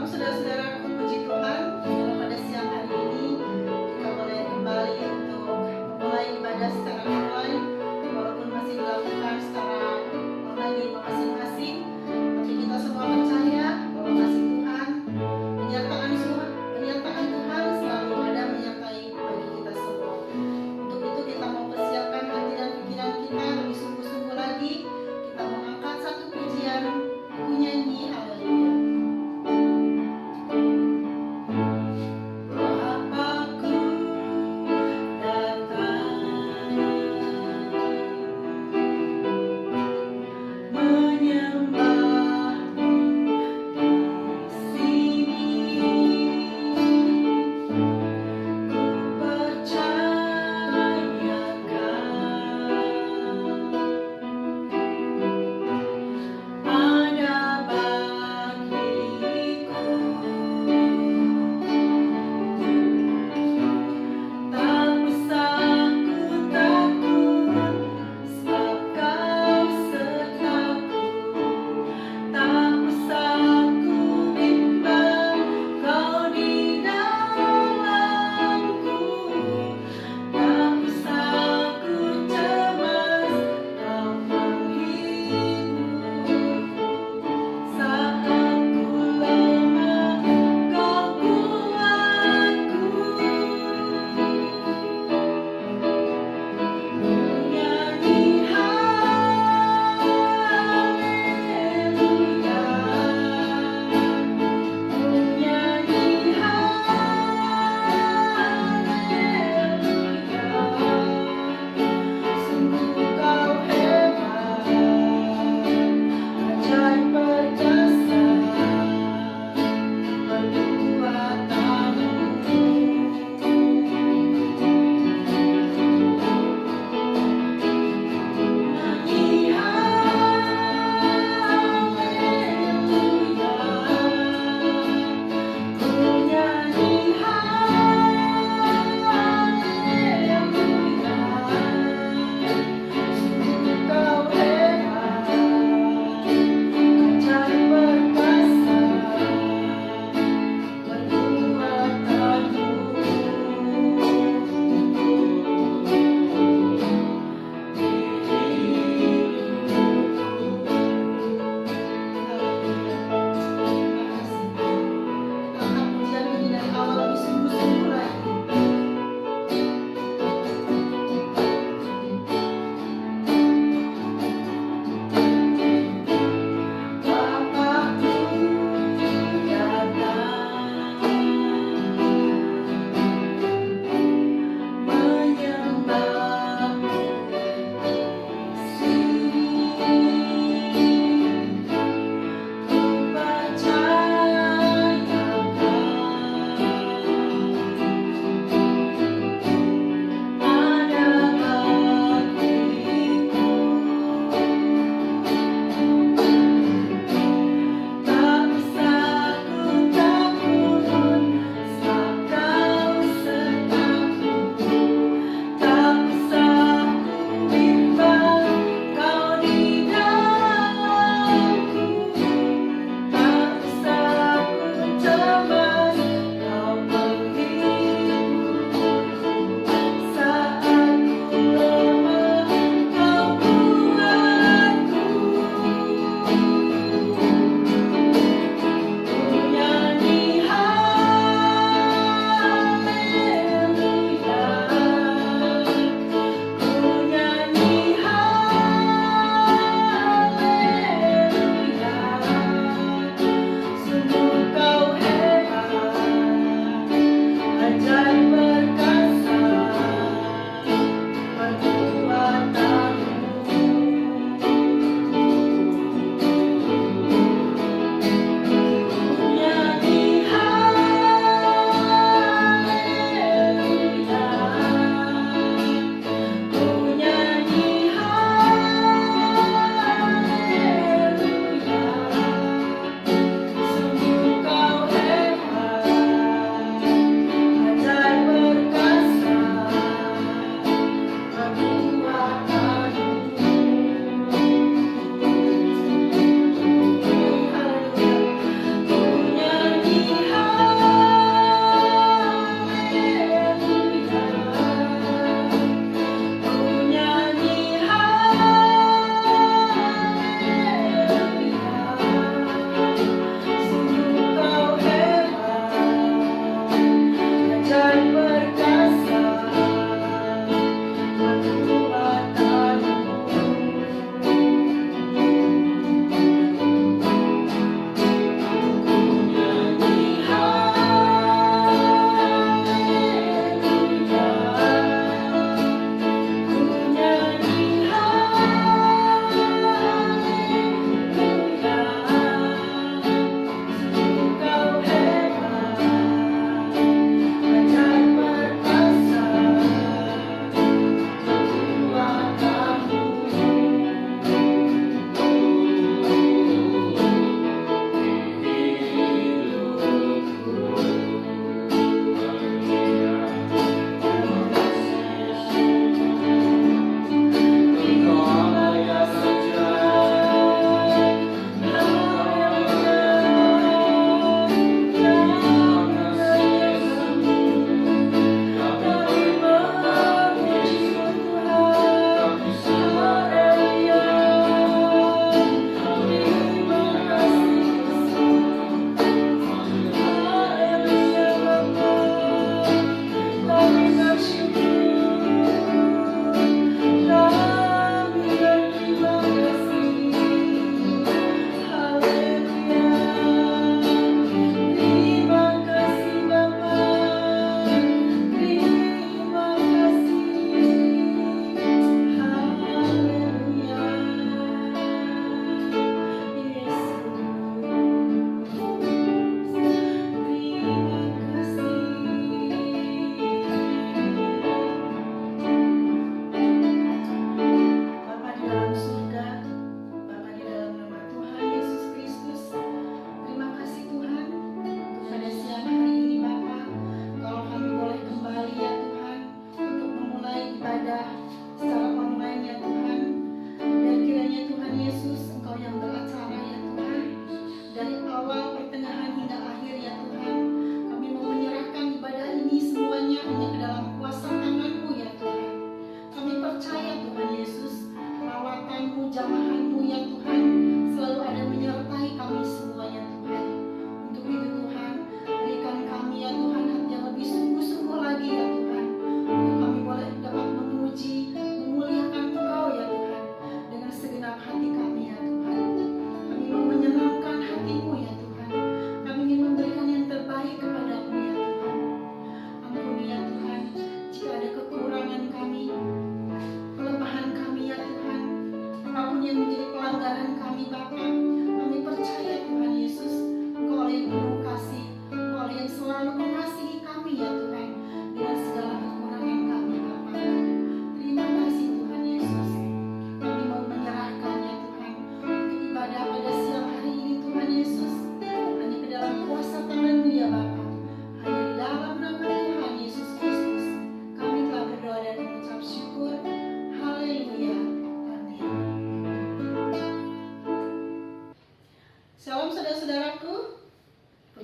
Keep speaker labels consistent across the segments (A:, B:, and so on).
A: saudara-saudaraku, puji Tuhan, kalau pada siang hari ini kita boleh kembali untuk memulai ibadah secara online, walaupun masih dilakukan secara online di rumah masing-masing, tapi kita semua percaya bahwa kasih Tuhan, penyertaan Tuhan selalu ada menyertai bagi kita semua. Untuk itu kita mau persiapkan hati dan pikiran kita lebih sungguh-sungguh lagi. Kita mau angkat satu pujian, ku nyanyi haleluya. Menyertai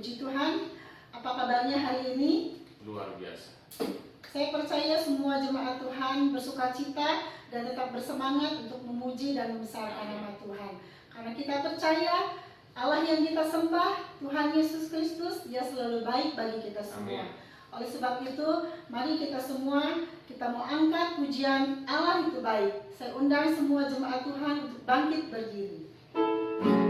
A: Puji Tuhan, apa kabarnya hari ini?
B: Luar biasa.
A: Saya percaya semua jemaat Tuhan bersukacita dan tetap bersemangat untuk memuji dan membesarkan nama Tuhan. Karena kita percaya Allah yang kita sembah, Tuhan Yesus Kristus, Dia selalu baik bagi kita semua.
B: Amin.
A: Oleh sebab itu, mari kita semua, kita mau angkat pujian Allah itu baik. Saya undang semua jemaat Tuhan untuk bangkit berdiri. Terima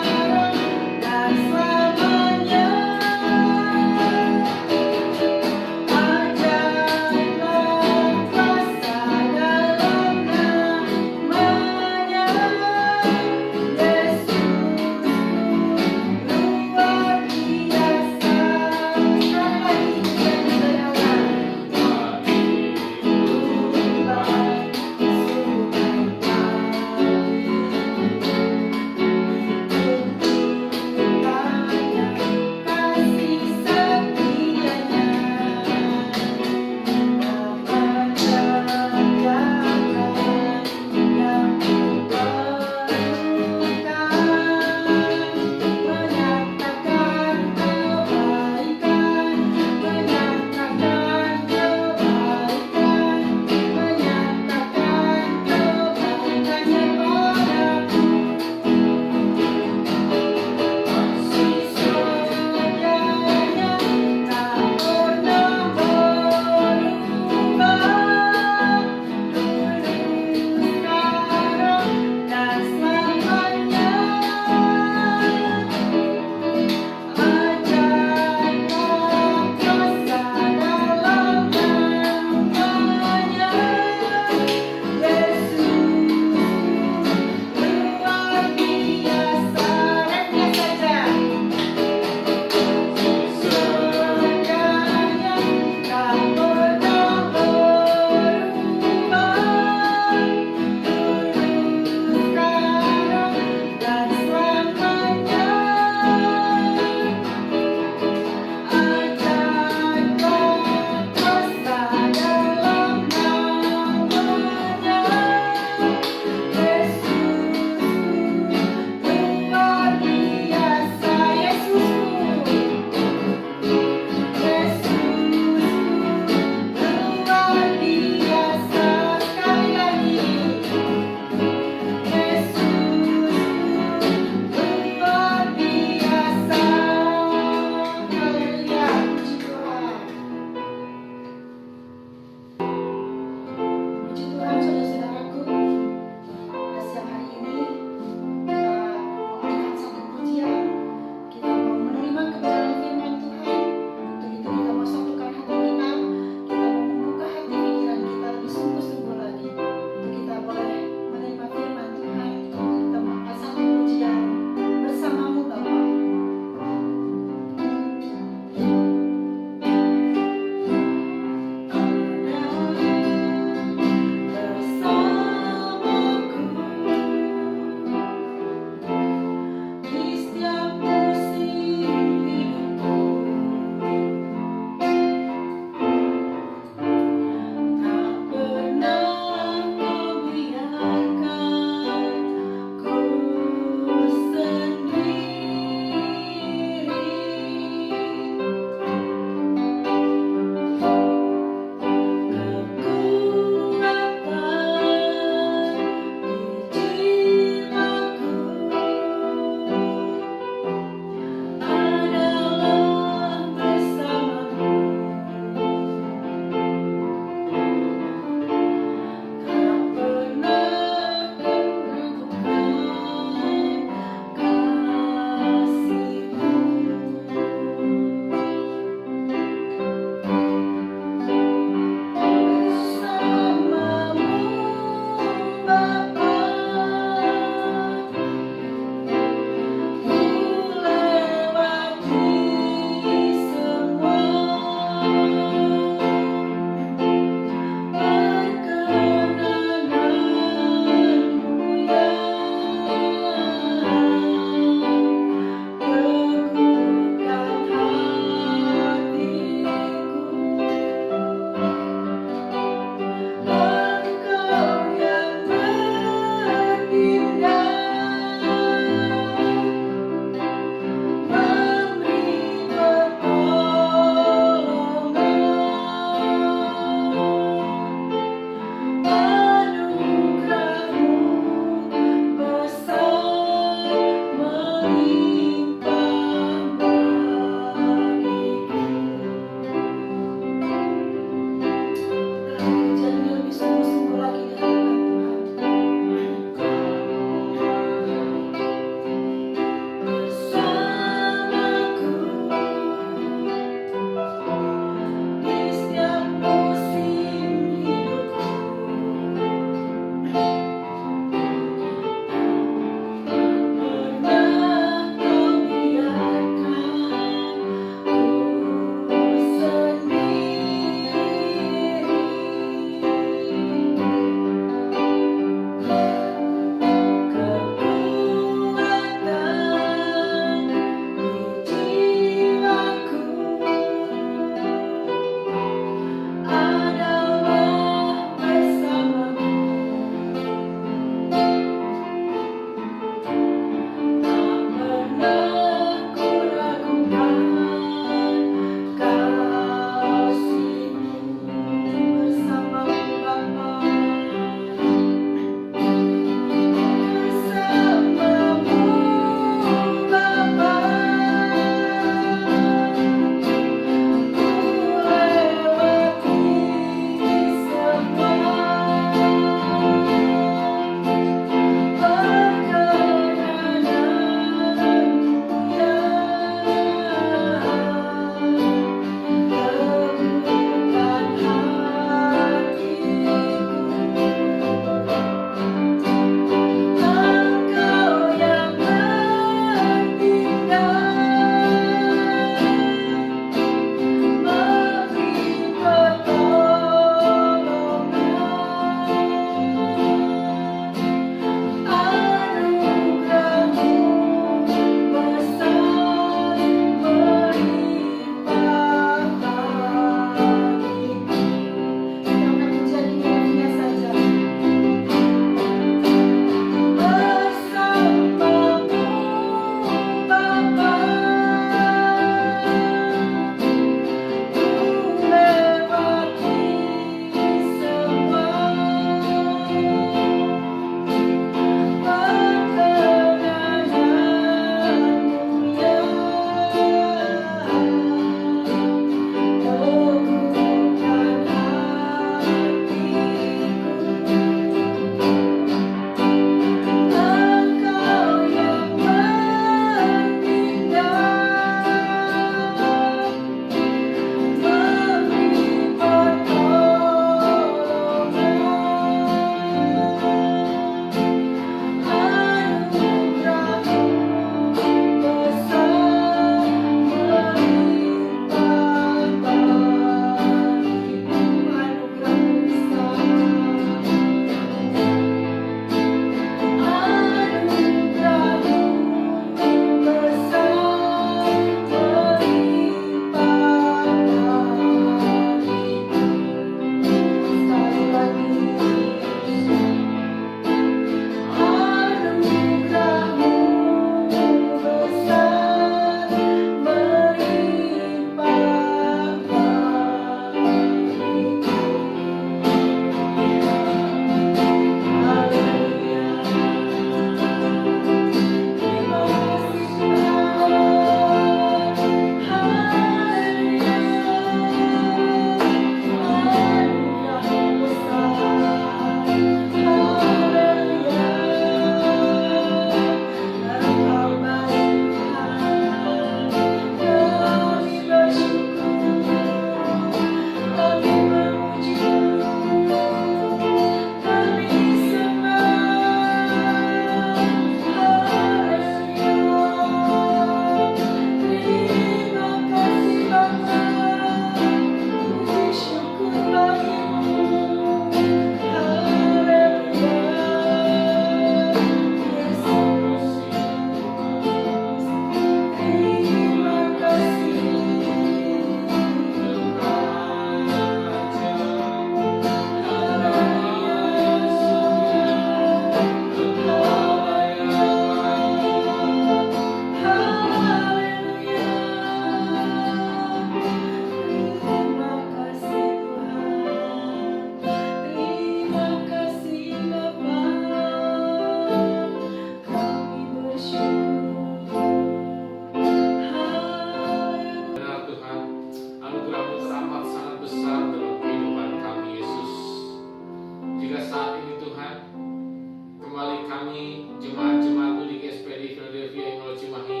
B: jemaat-jemaatku di GSPD Philadelphia Immanuel Cimahi,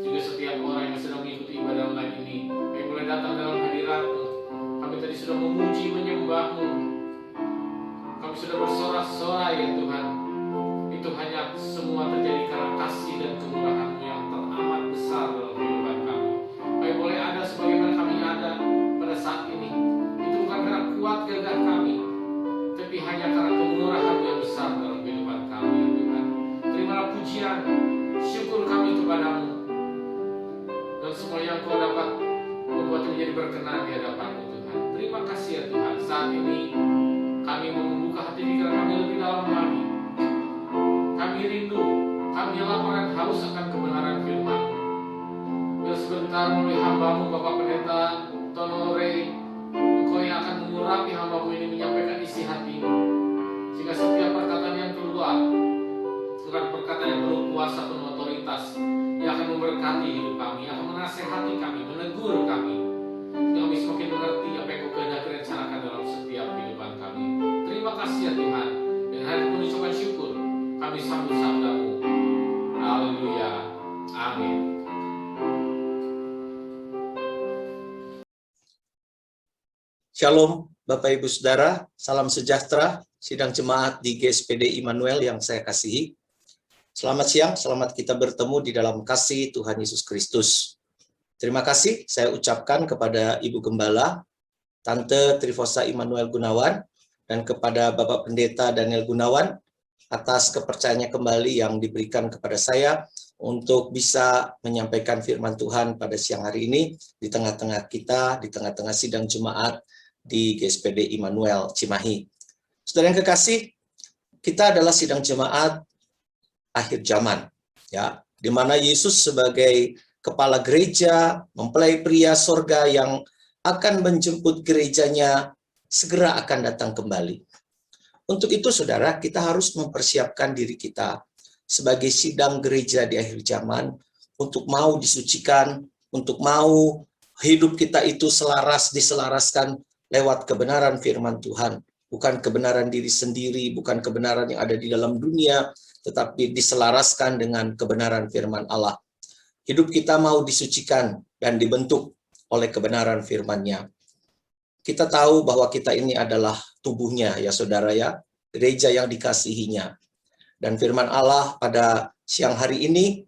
B: juga setiap orang yang sedang mengikuti ibadah online ini. Kami boleh datang dalam hadirat-Mu. Kami tadi sudah memuji, menyembah-Mu. Kami sudah bersorak-sorai ya Tuhan. Itu hanya semua terjadi karena kasih dan kemurahan-Mu yang teramat besar dalam kehidupan kami. Kami boleh ada sebagaimana kami ada pada saat ini. Itu bukan karena kuat gagah kami, tapi hanya karena kemurahan-Mu yang besar dalam kehidupan kami ya Tuhan. Terimalah pujian, syukur kami kepadamu, dan semua yang Kau dapat membuat menjadi berkenan di hadapan-Mu Tuhan. Terima kasih ya Tuhan. Saat ini kami mau membuka hati pikiran kami lebih dalam lagi. Kami rindu, kami lapar dan haus akan kebenaran firman-Mu. Biar sebentar melalui hamba-Mu Bapak Pendeta Tono Rey, Engkau yang akan mengurapi hamba-Mu ini menyampaikan isi hati-Mu, sehingga setiap perkataan yang keluar bukan perkataan yang penuh kuasa, penuh otoritas, yang akan memberkati hidup kami, yang akan menasehati kami, menegur kami, sehingga kami semakin mengerti apa yang Kau kehendaki rencanakan dalam setiap kehidupan kami. Terima kasih ya Tuhan. Dan hari ini mengucapkan syukur, kami sambut sabda-Mu. Haleluya. Amin.
C: Shalom Bapak Ibu Saudara, salam sejahtera, sidang jemaat di GSPD Immanuel yang saya kasihi. Selamat siang, selamat kita bertemu di dalam kasih Tuhan Yesus Kristus. Terima kasih saya ucapkan kepada Ibu Gembala, Tante Trifosa Immanuel Gunawan, dan kepada Bapak Pendeta Daniel Gunawan atas kepercayaannya kembali yang diberikan kepada saya untuk bisa menyampaikan firman Tuhan pada siang hari ini di tengah-tengah kita, di tengah-tengah sidang jemaat di GSPD Immanuel Cimahi. Saudara yang kekasih, kita adalah sidang jemaat akhir zaman, ya, di mana Yesus sebagai kepala gereja, mempelai pria sorga yang akan menjemput gerejanya segera akan datang kembali. Untuk itu, saudara, kita harus mempersiapkan diri kita sebagai sidang gereja di akhir zaman untuk mau disucikan, untuk mau hidup kita itu diselaraskan lewat kebenaran firman Tuhan. Bukan kebenaran diri sendiri, bukan kebenaran yang ada di dalam dunia, tetapi diselaraskan dengan kebenaran firman Allah. Hidup kita mau disucikan dan dibentuk oleh kebenaran firman-Nya. Kita tahu bahwa kita ini adalah tubuhnya ya saudara ya, gereja yang dikasihinya. Dan firman Allah pada siang hari ini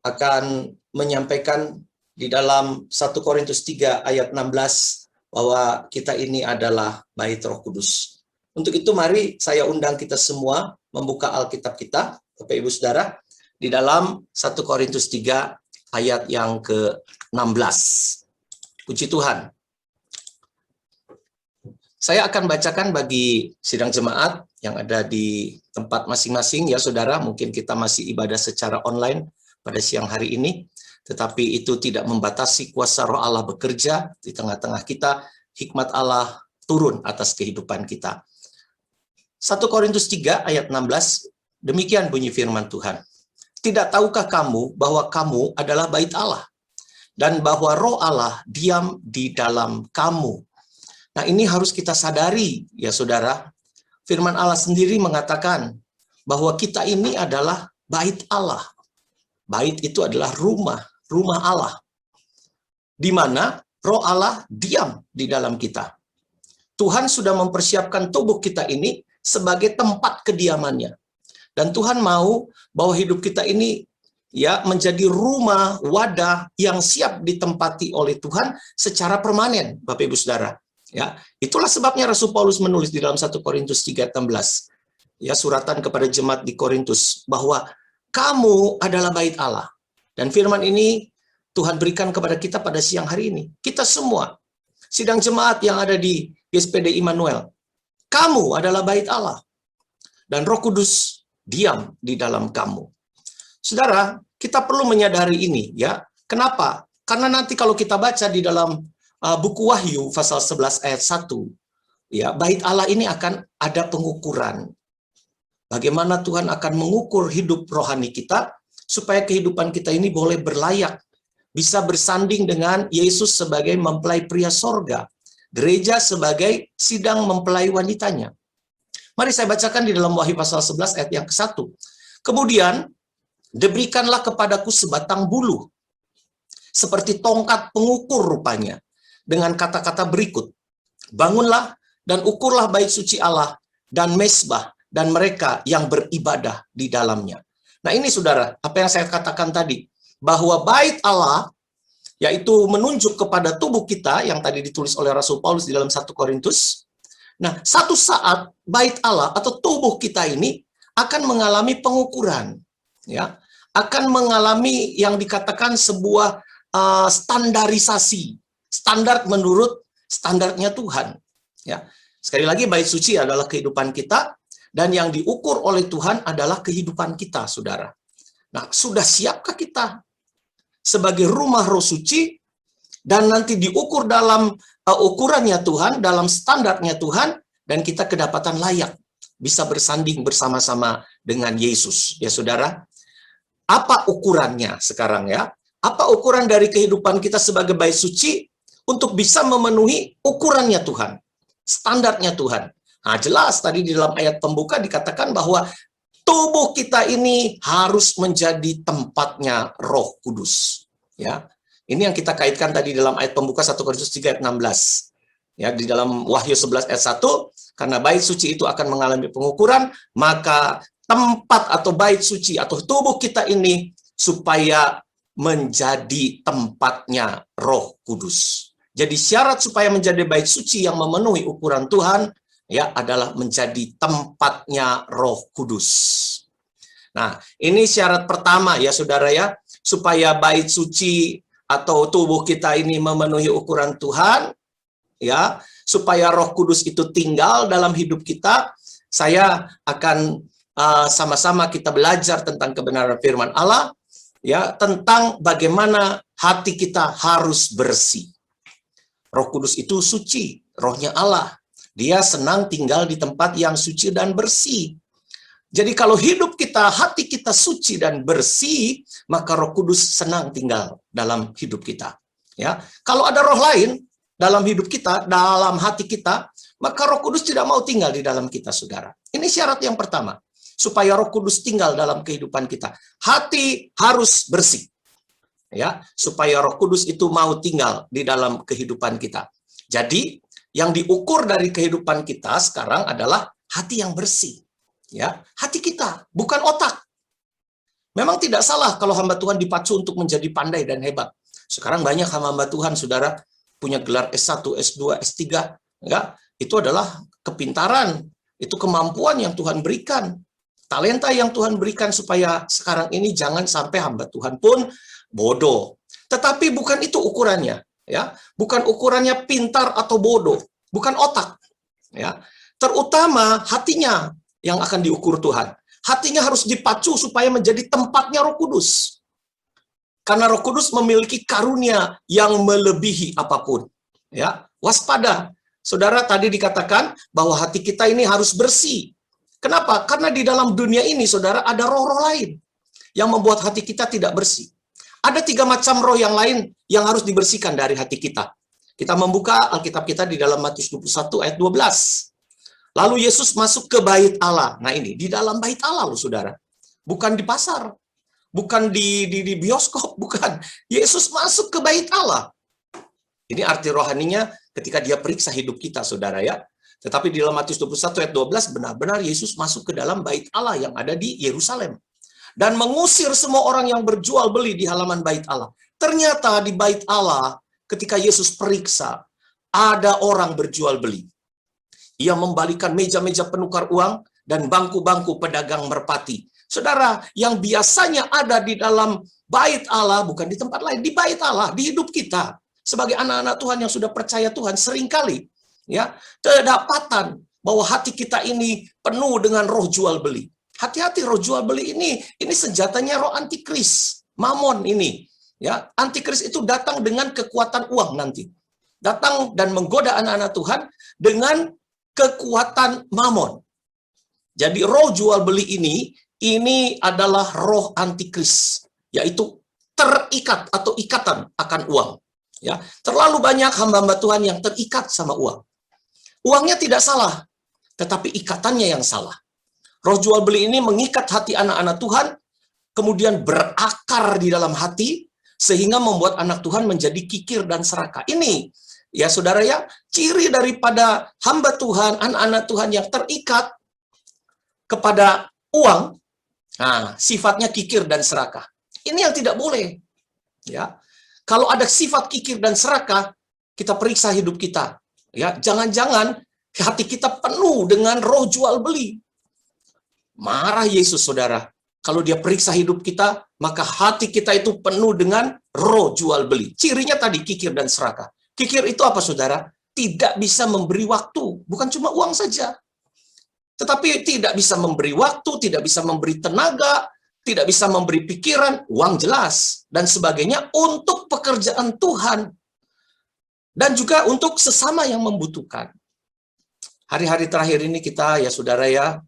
C: akan menyampaikan di dalam 1 Korintus 3 ayat 16 bahwa kita ini adalah bait Roh Kudus. Untuk itu mari saya undang kita semua membuka Alkitab kita, Bapak Ibu Saudara, di dalam 1 Korintus 3 ayat yang ke-16. Puji Tuhan. Saya akan bacakan bagi sidang jemaat yang ada di tempat masing-masing ya saudara, mungkin kita masih ibadah secara online pada siang hari ini, tetapi itu tidak membatasi kuasa Roh Allah bekerja di tengah-tengah kita, hikmat Allah turun atas kehidupan kita. 1 Korintus 3 ayat 16, demikian bunyi firman Tuhan. Tidak tahukah kamu bahwa kamu adalah bait Allah, dan bahwa Roh Allah diam di dalam kamu? Nah, ini harus kita sadari ya saudara. Firman Allah sendiri mengatakan bahwa kita ini adalah bait Allah. Bait itu adalah rumah Allah, di mana Roh Allah diam di dalam kita. Tuhan sudah mempersiapkan tubuh kita ini sebagai tempat kediamannya. Dan Tuhan mau bahwa hidup kita ini ya menjadi rumah, wadah yang siap ditempati oleh Tuhan secara permanen, Bapak Ibu Saudara. Ya, itulah sebabnya Rasul Paulus menulis di dalam 1 Korintus 3:16. Ya, suratan kepada jemaat di Korintus bahwa kamu adalah bait Allah. Dan firman ini Tuhan berikan kepada kita pada siang hari ini. Kita semua, sidang jemaat yang ada di GSPD Immanuel, kamu adalah bait Allah. Dan Roh Kudus diam di dalam kamu. Saudara, kita perlu menyadari ini ya. Kenapa? Karena nanti kalau kita baca di dalam buku Wahyu pasal 11 ayat 1, ya, bait Allah ini akan ada pengukuran. Bagaimana Tuhan akan mengukur hidup rohani kita supaya kehidupan kita ini boleh berlayak, bisa bersanding dengan Yesus sebagai mempelai pria sorga, gereja sebagai sidang mempelai wanitanya. Mari saya bacakan di dalam Wahyu pasal 11 ayat yang ke-1. Kemudian, diberikanlah kepadaku sebatang bulu, seperti tongkat pengukur rupanya, dengan kata-kata berikut, bangunlah dan ukurlah bait suci Allah dan mezbah dan mereka yang beribadah di dalamnya. Nah ini saudara, apa yang saya katakan tadi, bahwa bait Allah, yaitu menunjuk kepada tubuh kita, yang tadi ditulis oleh Rasul Paulus di dalam 1 Korintus. Nah, satu saat bait Allah atau tubuh kita ini akan mengalami pengukuran, ya, akan mengalami yang dikatakan sebuah standarisasi, standar menurut standarnya Tuhan. Ya, sekali lagi bait suci adalah kehidupan kita dan yang diukur oleh Tuhan adalah kehidupan kita, saudara. Nah, sudah siapkah kita sebagai rumah Roh Suci dan nanti diukur dalam ukurannya Tuhan, dalam standarnya Tuhan, dan kita kedapatan layak bisa bersanding bersama-sama dengan Yesus, ya saudara. Apa ukurannya sekarang ya? Apa ukuran dari kehidupan kita sebagai bait suci untuk bisa memenuhi ukurannya Tuhan, standarnya Tuhan? Nah, jelas tadi di dalam ayat pembuka dikatakan bahwa tubuh kita ini harus menjadi tempatnya Roh Kudus. Ya, ini yang kita kaitkan tadi dalam ayat pembuka 1 Korintus 3 ayat 16. Ya, di dalam Wahyu 11 ayat 1, karena bait suci itu akan mengalami pengukuran, maka tempat atau bait suci atau tubuh kita ini supaya menjadi tempatnya Roh Kudus. Jadi syarat supaya menjadi bait suci yang memenuhi ukuran Tuhan ya adalah menjadi tempatnya Roh Kudus. Nah, ini syarat pertama ya saudara ya, supaya bait suci atau tubuh kita ini memenuhi ukuran Tuhan, ya, supaya Roh Kudus itu tinggal dalam hidup kita. Saya akan sama-sama kita belajar tentang kebenaran firman Allah, ya, tentang bagaimana hati kita harus bersih. Roh Kudus itu suci, rohnya Allah. Dia senang tinggal di tempat yang suci dan bersih. Jadi kalau hidup kita, hati kita suci dan bersih, maka Roh Kudus senang tinggal dalam hidup kita. Ya, kalau ada roh lain dalam hidup kita, dalam hati kita, maka Roh Kudus tidak mau tinggal di dalam kita, saudara. Ini syarat yang pertama, supaya Roh Kudus tinggal dalam kehidupan kita. Hati harus bersih, ya, supaya Roh Kudus itu mau tinggal di dalam kehidupan kita. Jadi, yang diukur dari kehidupan kita sekarang adalah hati yang bersih. Ya, hati kita, bukan otak. Memang tidak salah kalau hamba Tuhan dipacu untuk menjadi pandai dan hebat. Sekarang banyak hamba Tuhan, saudara, punya gelar S1, S2, S3. Ya, itu adalah kepintaran, itu kemampuan yang Tuhan berikan. Talenta yang Tuhan berikan supaya sekarang ini jangan sampai hamba Tuhan pun bodoh. Tetapi bukan itu ukurannya. Ya, bukan ukurannya pintar atau bodoh, bukan otak. Ya, terutama hatinya yang akan diukur Tuhan. Hatinya harus dipacu supaya menjadi tempatnya Roh Kudus. Karena Roh Kudus memiliki karunia yang melebihi apapun. Ya, waspada. Saudara, tadi dikatakan bahwa hati kita ini harus bersih. Kenapa? Karena di dalam dunia ini, saudara, ada roh-roh lain yang membuat hati kita tidak bersih. Ada 3 macam roh yang lain yang harus dibersihkan dari hati kita. Kita membuka Alkitab kita di dalam Matius 21 ayat 12. Lalu Yesus masuk ke bait Allah. Nah ini, di dalam bait Allah loh saudara. Bukan di pasar. Bukan di bioskop. Bukan. Yesus masuk ke bait Allah. Ini arti rohaninya ketika dia periksa hidup kita saudara ya. Tetapi di dalam Matius 21 ayat 12 benar-benar Yesus masuk ke dalam bait Allah yang ada di Yerusalem. Dan mengusir semua orang yang berjual beli di halaman bait Allah. Ternyata di bait Allah ketika Yesus periksa, ada orang berjual beli. Ia membalikan meja-meja penukar uang dan bangku-bangku pedagang merpati. Saudara, yang biasanya ada di dalam bait Allah, bukan di tempat lain, di bait Allah, di hidup kita. Sebagai anak-anak Tuhan yang sudah percaya Tuhan, seringkali ya kedapatan bahwa hati kita ini penuh dengan roh jual beli. Hati-hati, roh jual beli ini senjatanya roh antikris, mamon ini. Ya, antikris itu datang dengan kekuatan uang nanti. Datang dan menggoda anak-anak Tuhan dengan kekuatan mamon. Jadi roh jual beli ini adalah roh antikris, yaitu terikat atau ikatan akan uang. Ya, terlalu banyak hamba-hamba Tuhan yang terikat sama uang. Uangnya tidak salah, tetapi ikatannya yang salah. Roh jual beli ini mengikat hati anak-anak Tuhan, kemudian berakar di dalam hati, sehingga membuat anak Tuhan menjadi kikir dan serakah. Ini, ya saudara ya, ciri daripada hamba Tuhan, anak-anak Tuhan yang terikat kepada uang, nah, sifatnya kikir dan serakah. Ini yang tidak boleh. Ya, kalau ada sifat kikir dan serakah, kita periksa hidup kita. Ya, jangan-jangan hati kita penuh dengan roh jual beli. Marah Yesus, saudara. Kalau dia periksa hidup kita, maka hati kita itu penuh dengan roh jual beli. Cirinya tadi kikir dan serakah. Kikir itu apa, saudara? Tidak bisa memberi waktu, bukan cuma uang saja. Tetapi tidak bisa memberi waktu, tidak bisa memberi tenaga, tidak bisa memberi pikiran, uang jelas, dan sebagainya untuk pekerjaan Tuhan. Dan juga untuk sesama yang membutuhkan. Hari-hari terakhir ini kita, ya saudara ya,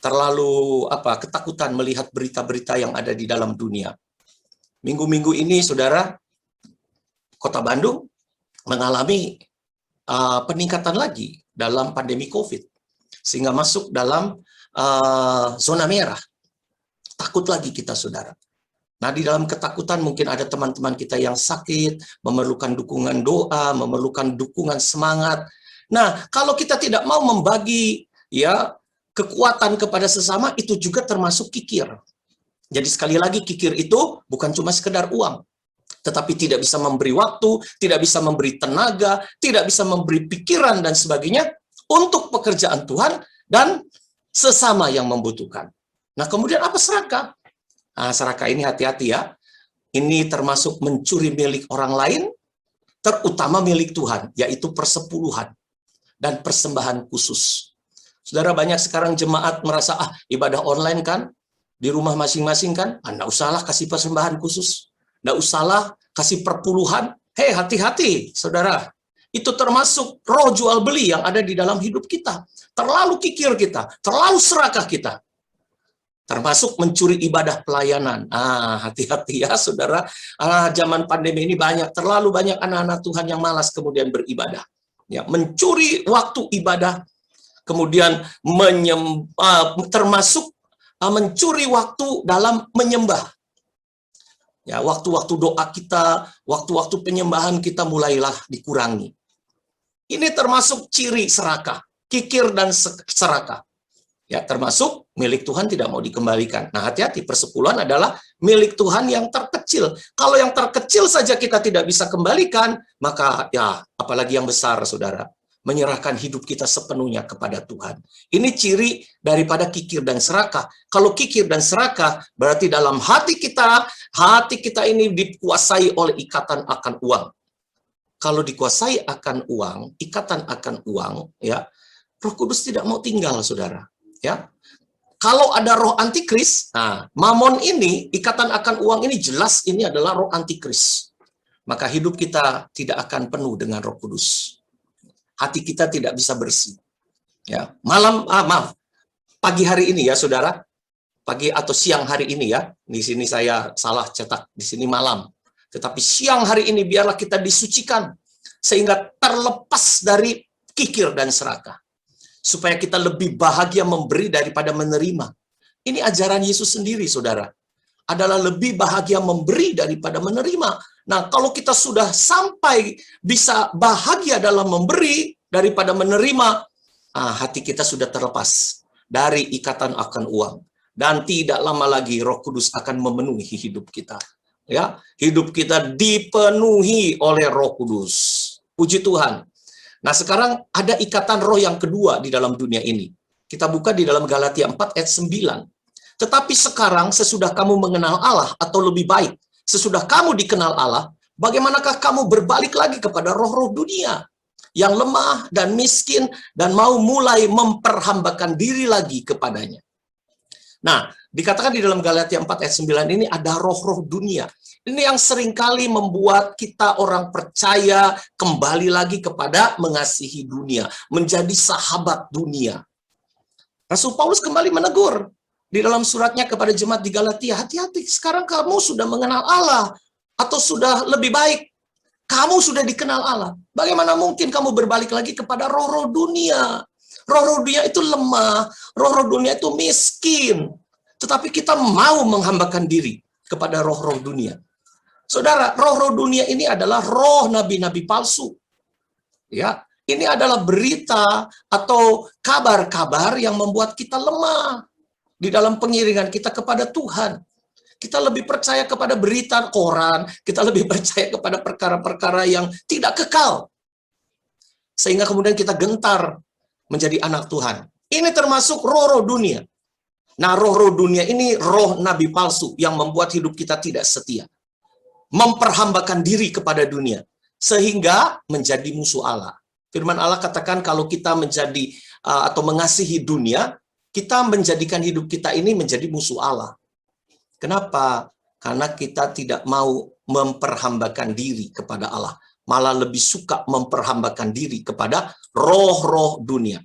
C: terlalu ketakutan melihat berita-berita yang ada di dalam dunia. Minggu-minggu ini, saudara, Kota Bandung mengalami peningkatan lagi dalam pandemi COVID, sehingga masuk dalam zona merah. Takut lagi kita, saudara. Nah, di dalam ketakutan mungkin ada teman-teman kita yang sakit, memerlukan dukungan doa, memerlukan dukungan semangat. Nah, kalau kita tidak mau membagi ya kekuatan kepada sesama, itu juga termasuk kikir. Jadi sekali lagi, kikir itu bukan cuma sekedar uang, tetapi tidak bisa memberi waktu, tidak bisa memberi tenaga, tidak bisa memberi pikiran dan sebagainya untuk pekerjaan Tuhan dan sesama yang membutuhkan. Nah, kemudian apa serakah? Nah, serakah ini hati-hati ya. Ini termasuk mencuri milik orang lain, terutama milik Tuhan, yaitu persepuluhan dan persembahan khusus. Saudara, banyak sekarang jemaat merasa, ibadah online kan, di rumah masing-masing kan, nggak usahlah kasih persembahan khusus, nggak usahlah kasih perpuluhan. Hei, hati-hati, saudara. Itu termasuk roh jual beli yang ada di dalam hidup kita. Terlalu kikir kita, terlalu serakah kita. Termasuk mencuri ibadah pelayanan. Hati-hati ya, saudara. Zaman pandemi ini terlalu banyak anak-anak Tuhan yang malas kemudian beribadah. Ya, mencuri waktu ibadah, kemudian termasuk mencuri waktu dalam menyembah. Ya, waktu-waktu doa kita, waktu-waktu penyembahan kita mulailah dikurangi. Ini termasuk ciri serakah, kikir dan serakah. Ya, termasuk milik Tuhan tidak mau dikembalikan. Nah, hati-hati, persepuluhan adalah milik Tuhan yang terkecil. Kalau yang terkecil saja kita tidak bisa kembalikan, maka ya apalagi yang besar, saudara. Menyerahkan hidup kita sepenuhnya kepada Tuhan. Ini ciri daripada kikir dan serakah. Kalau kikir dan serakah, berarti dalam hati kita ini dikuasai oleh ikatan akan uang. Kalau dikuasai akan uang, ikatan akan uang, ya, Roh Kudus tidak mau tinggal, saudara. Ya, kalau ada roh antikris, mamon ini, ikatan akan uang ini jelas ini adalah roh antikris. Maka hidup kita tidak akan penuh dengan Roh Kudus. Hati kita tidak bisa bersih. Ya, pagi hari ini ya, saudara, pagi atau siang hari ini ya, di sini saya salah cetak, di sini malam. Tetapi siang hari ini biarlah kita disucikan sehingga terlepas dari kikir dan serakah, supaya kita lebih bahagia memberi daripada menerima. Ini ajaran Yesus sendiri, saudara. Adalah lebih bahagia memberi daripada menerima. Nah, kalau kita sudah sampai bisa bahagia dalam memberi daripada menerima, hati kita sudah terlepas dari ikatan akan uang. Dan tidak lama lagi Roh Kudus akan memenuhi hidup kita. Ya, hidup kita dipenuhi oleh Roh Kudus. Puji Tuhan. Nah, sekarang ada ikatan roh yang kedua di dalam dunia ini. Kita buka di dalam Galatia 4 ayat 9. Tetapi sekarang sesudah kamu mengenal Allah, atau lebih baik, sesudah kamu dikenal Allah, bagaimanakah kamu berbalik lagi kepada roh-roh dunia yang lemah dan miskin dan mau mulai memperhambakan diri lagi kepadanya. Nah, dikatakan di dalam Galatia 4 ayat 9 ini ada roh-roh dunia. Ini yang seringkali membuat kita orang percaya kembali lagi kepada mengasihi dunia, menjadi sahabat dunia. Rasul Paulus kembali menegur di dalam suratnya kepada jemaat di Galatia, hati-hati, sekarang kamu sudah mengenal Allah, atau sudah lebih baik, kamu sudah dikenal Allah. Bagaimana mungkin kamu berbalik lagi kepada roh-roh dunia? Roh-roh dunia itu lemah, roh-roh dunia itu miskin. Tetapi kita mau menghambakan diri kepada roh-roh dunia. Saudara, roh-roh dunia ini adalah roh nabi-nabi palsu. Ya, ini adalah berita atau kabar-kabar yang membuat kita lemah di dalam pengiringan kita kepada Tuhan. Kita lebih percaya kepada berita koran, kita lebih percaya kepada perkara-perkara yang tidak kekal. Sehingga kemudian kita gentar menjadi anak Tuhan. Ini termasuk roh-roh dunia. Nah, roh-roh dunia ini roh nabi palsu yang membuat hidup kita tidak setia. Memperhambakan diri kepada dunia. Sehingga menjadi musuh Allah. Firman Allah katakan kalau kita menjadi atau mengasihi dunia, kita menjadikan hidup kita ini menjadi musuh Allah. Kenapa? Karena kita tidak mau memperhambakan diri kepada Allah. Malah lebih suka memperhambakan diri kepada roh-roh dunia.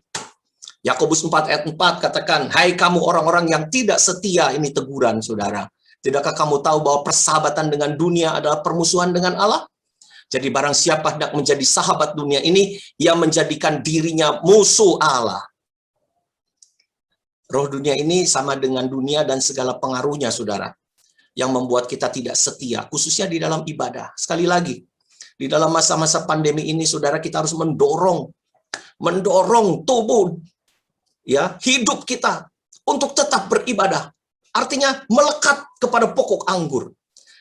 C: Yakobus 4 ayat 4 katakan, hai kamu orang-orang yang tidak setia, ini teguran saudara. Tidakkah kamu tahu bahwa persahabatan dengan dunia adalah permusuhan dengan Allah? Jadi barang siapa hendak menjadi sahabat dunia ini, ia menjadikan dirinya musuh Allah. Roh dunia ini sama dengan dunia dan segala pengaruhnya, saudara, yang membuat kita tidak setia, khususnya di dalam ibadah. Sekali lagi, di dalam masa-masa pandemi ini, saudara, kita harus mendorong tubuh, ya, hidup kita untuk tetap beribadah. Artinya melekat kepada pokok anggur.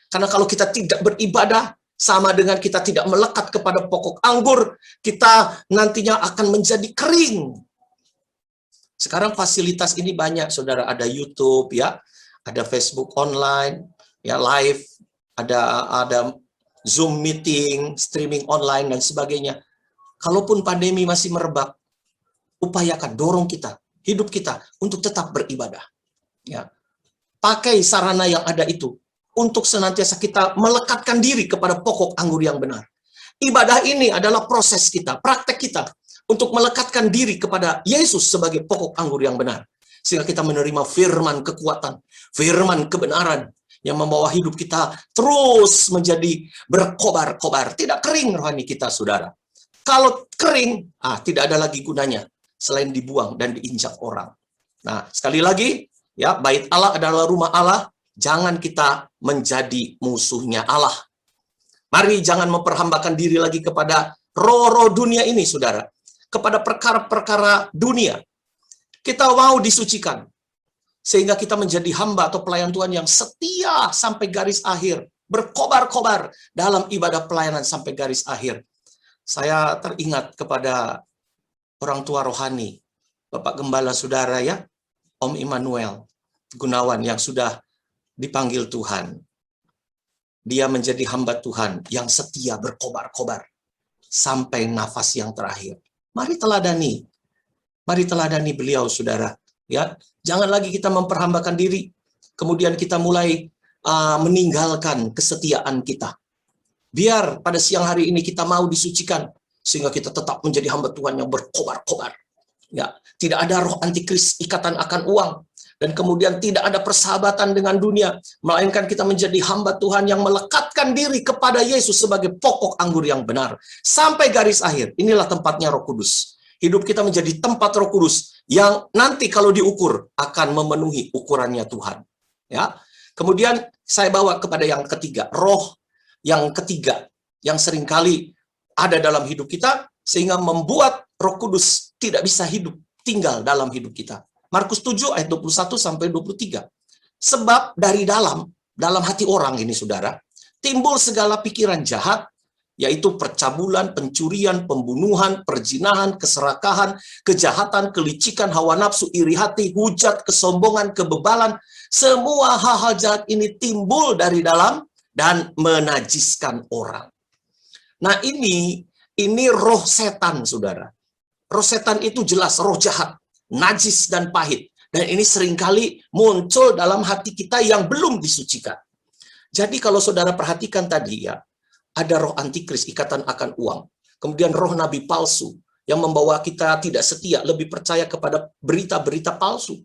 C: Karena kalau kita tidak beribadah, sama dengan kita tidak melekat kepada pokok anggur, kita nantinya akan menjadi kering. Sekarang fasilitas ini banyak, saudara. Ada YouTube, ya, ada Facebook online, ya, live, ada Zoom meeting, streaming online dan sebagainya. Kalaupun pandemi masih merebak, upayakan, dorong kita, hidup kita untuk tetap beribadah. Ya, pakai sarana yang ada itu untuk senantiasa kita melekatkan diri kepada pokok anggur yang benar. Ibadah ini adalah proses kita, praktek kita untuk melekatkan diri kepada Yesus sebagai pokok anggur yang benar. Sehingga kita menerima firman kekuatan, firman kebenaran yang membawa hidup kita terus menjadi berkobar-kobar. Tidak kering rohani kita, saudara. Kalau kering, tidak ada lagi gunanya selain dibuang dan diinjak orang. Nah, sekali lagi, ya, bait Allah adalah rumah Allah. Jangan kita menjadi musuhnya Allah. Mari jangan memperhambakan diri lagi kepada roh-roh dunia ini, saudara. Kepada perkara-perkara dunia. Kita mau disucikan. Sehingga kita menjadi hamba atau pelayan Tuhan yang setia sampai garis akhir. Berkobar-kobar dalam ibadah pelayanan sampai garis akhir. Saya teringat kepada orang tua rohani. Bapak Gembala saudara, ya. Om Immanuel Gunawan yang sudah dipanggil Tuhan. Dia menjadi hamba Tuhan yang setia berkobar-kobar. Sampai nafas yang terakhir. Mari teladani beliau, saudara. Ya, jangan lagi kita memperhambakan diri, kemudian kita mulai meninggalkan kesetiaan kita. Biar pada siang hari ini kita mau disucikan, sehingga kita tetap menjadi hamba Tuhan yang berkobar-kobar. Ya, tidak ada roh antikris, ikatan akan uang, dan kemudian tidak ada persahabatan dengan dunia, melainkan kita menjadi hamba Tuhan yang melekatkan diri kepada Yesus sebagai pokok anggur yang benar. Sampai garis akhir, inilah tempatnya Roh Kudus. Hidup kita menjadi tempat Roh Kudus yang nanti kalau diukur akan memenuhi ukurannya Tuhan. Ya. Kemudian saya bawa kepada yang ketiga, roh yang ketiga yang seringkali ada dalam hidup kita sehingga membuat Roh Kudus tidak bisa hidup, tinggal dalam hidup kita. Markus 7 ayat 21 sampai 23. Sebab dari dalam hati orang ini, saudara, timbul segala pikiran jahat, yaitu percabulan, pencurian, pembunuhan, perzinahan, keserakahan, kejahatan, kelicikan, hawa nafsu, iri hati, hujat, kesombongan, kebebalan. Semua hal-hal jahat ini timbul dari dalam dan menajiskan orang. Nah, ini roh setan, saudara. Roh setan itu jelas roh jahat, najis dan pahit. Dan ini seringkali muncul dalam hati kita yang belum disucikan. Jadi kalau saudara perhatikan tadi, ya, ada roh antikris, ikatan akan uang. Kemudian roh nabi palsu yang membawa kita tidak setia, lebih percaya kepada berita-berita palsu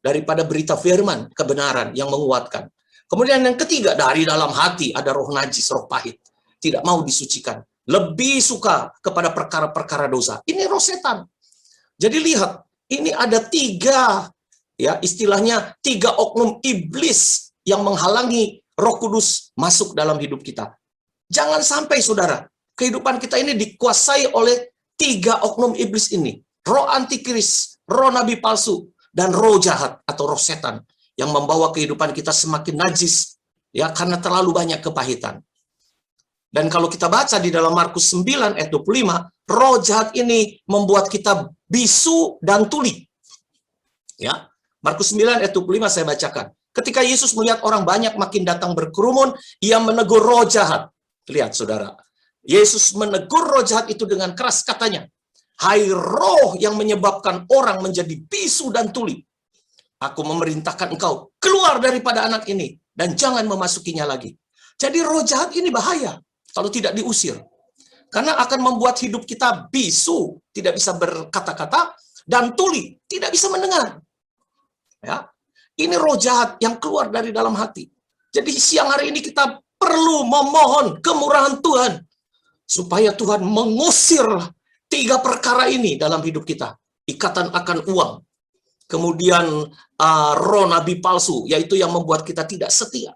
C: daripada berita firman kebenaran yang menguatkan. Kemudian yang ketiga, dari dalam hati ada roh najis, roh pahit, tidak mau disucikan, lebih suka kepada perkara-perkara dosa. Ini roh setan. Jadi lihat, ini ada tiga, ya istilahnya tiga oknum iblis yang menghalangi Roh Kudus masuk dalam hidup kita. Jangan sampai saudara, kehidupan kita ini dikuasai oleh tiga oknum iblis ini. Roh antikris, roh nabi palsu, dan roh jahat atau roh setan yang membawa kehidupan kita semakin najis, ya karena terlalu banyak kepahitan. Dan kalau kita baca di dalam Markus 9 ayat 25, roh jahat ini membuat kita bisu dan tuli. Ya, Markus 9 ayat 25 saya bacakan. Ketika Yesus melihat orang banyak makin datang berkerumun, ia menegur roh jahat. Lihat saudara, Yesus menegur roh jahat itu dengan keras, katanya, "Hai roh yang menyebabkan orang menjadi bisu dan tuli, aku memerintahkan engkau keluar daripada anak ini dan jangan memasukinya lagi." Jadi roh jahat ini bahaya kalau tidak diusir. Karena akan membuat hidup kita bisu, tidak bisa berkata-kata, dan tuli, tidak bisa mendengar. Ya, ini roh jahat yang keluar dari dalam hati. Jadi siang hari ini kita perlu memohon kemurahan Tuhan supaya Tuhan mengusir tiga perkara ini dalam hidup kita. Ikatan akan uang, kemudian roh nabi palsu, yaitu yang membuat kita tidak setia.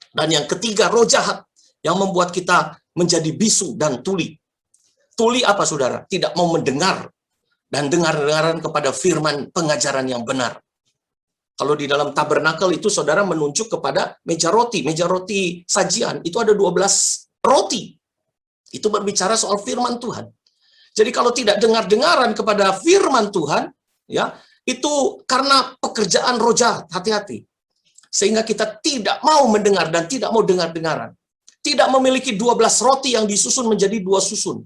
C: Dan yang ketiga, roh jahat yang membuat kita menjadi bisu dan tuli. Tuli apa saudara? Tidak mau mendengar dan dengar-dengaran kepada firman pengajaran yang benar. Kalau di dalam tabernakel itu saudara menunjuk kepada meja roti sajian, itu ada 12 roti. Itu berbicara soal firman Tuhan. Jadi kalau tidak dengar-dengaran kepada firman Tuhan, ya, itu karena pekerjaan roh jahat, hati-hati. Sehingga kita tidak mau mendengar dan tidak mau dengar-dengaran. Tidak memiliki 12 roti yang disusun menjadi 2 susun.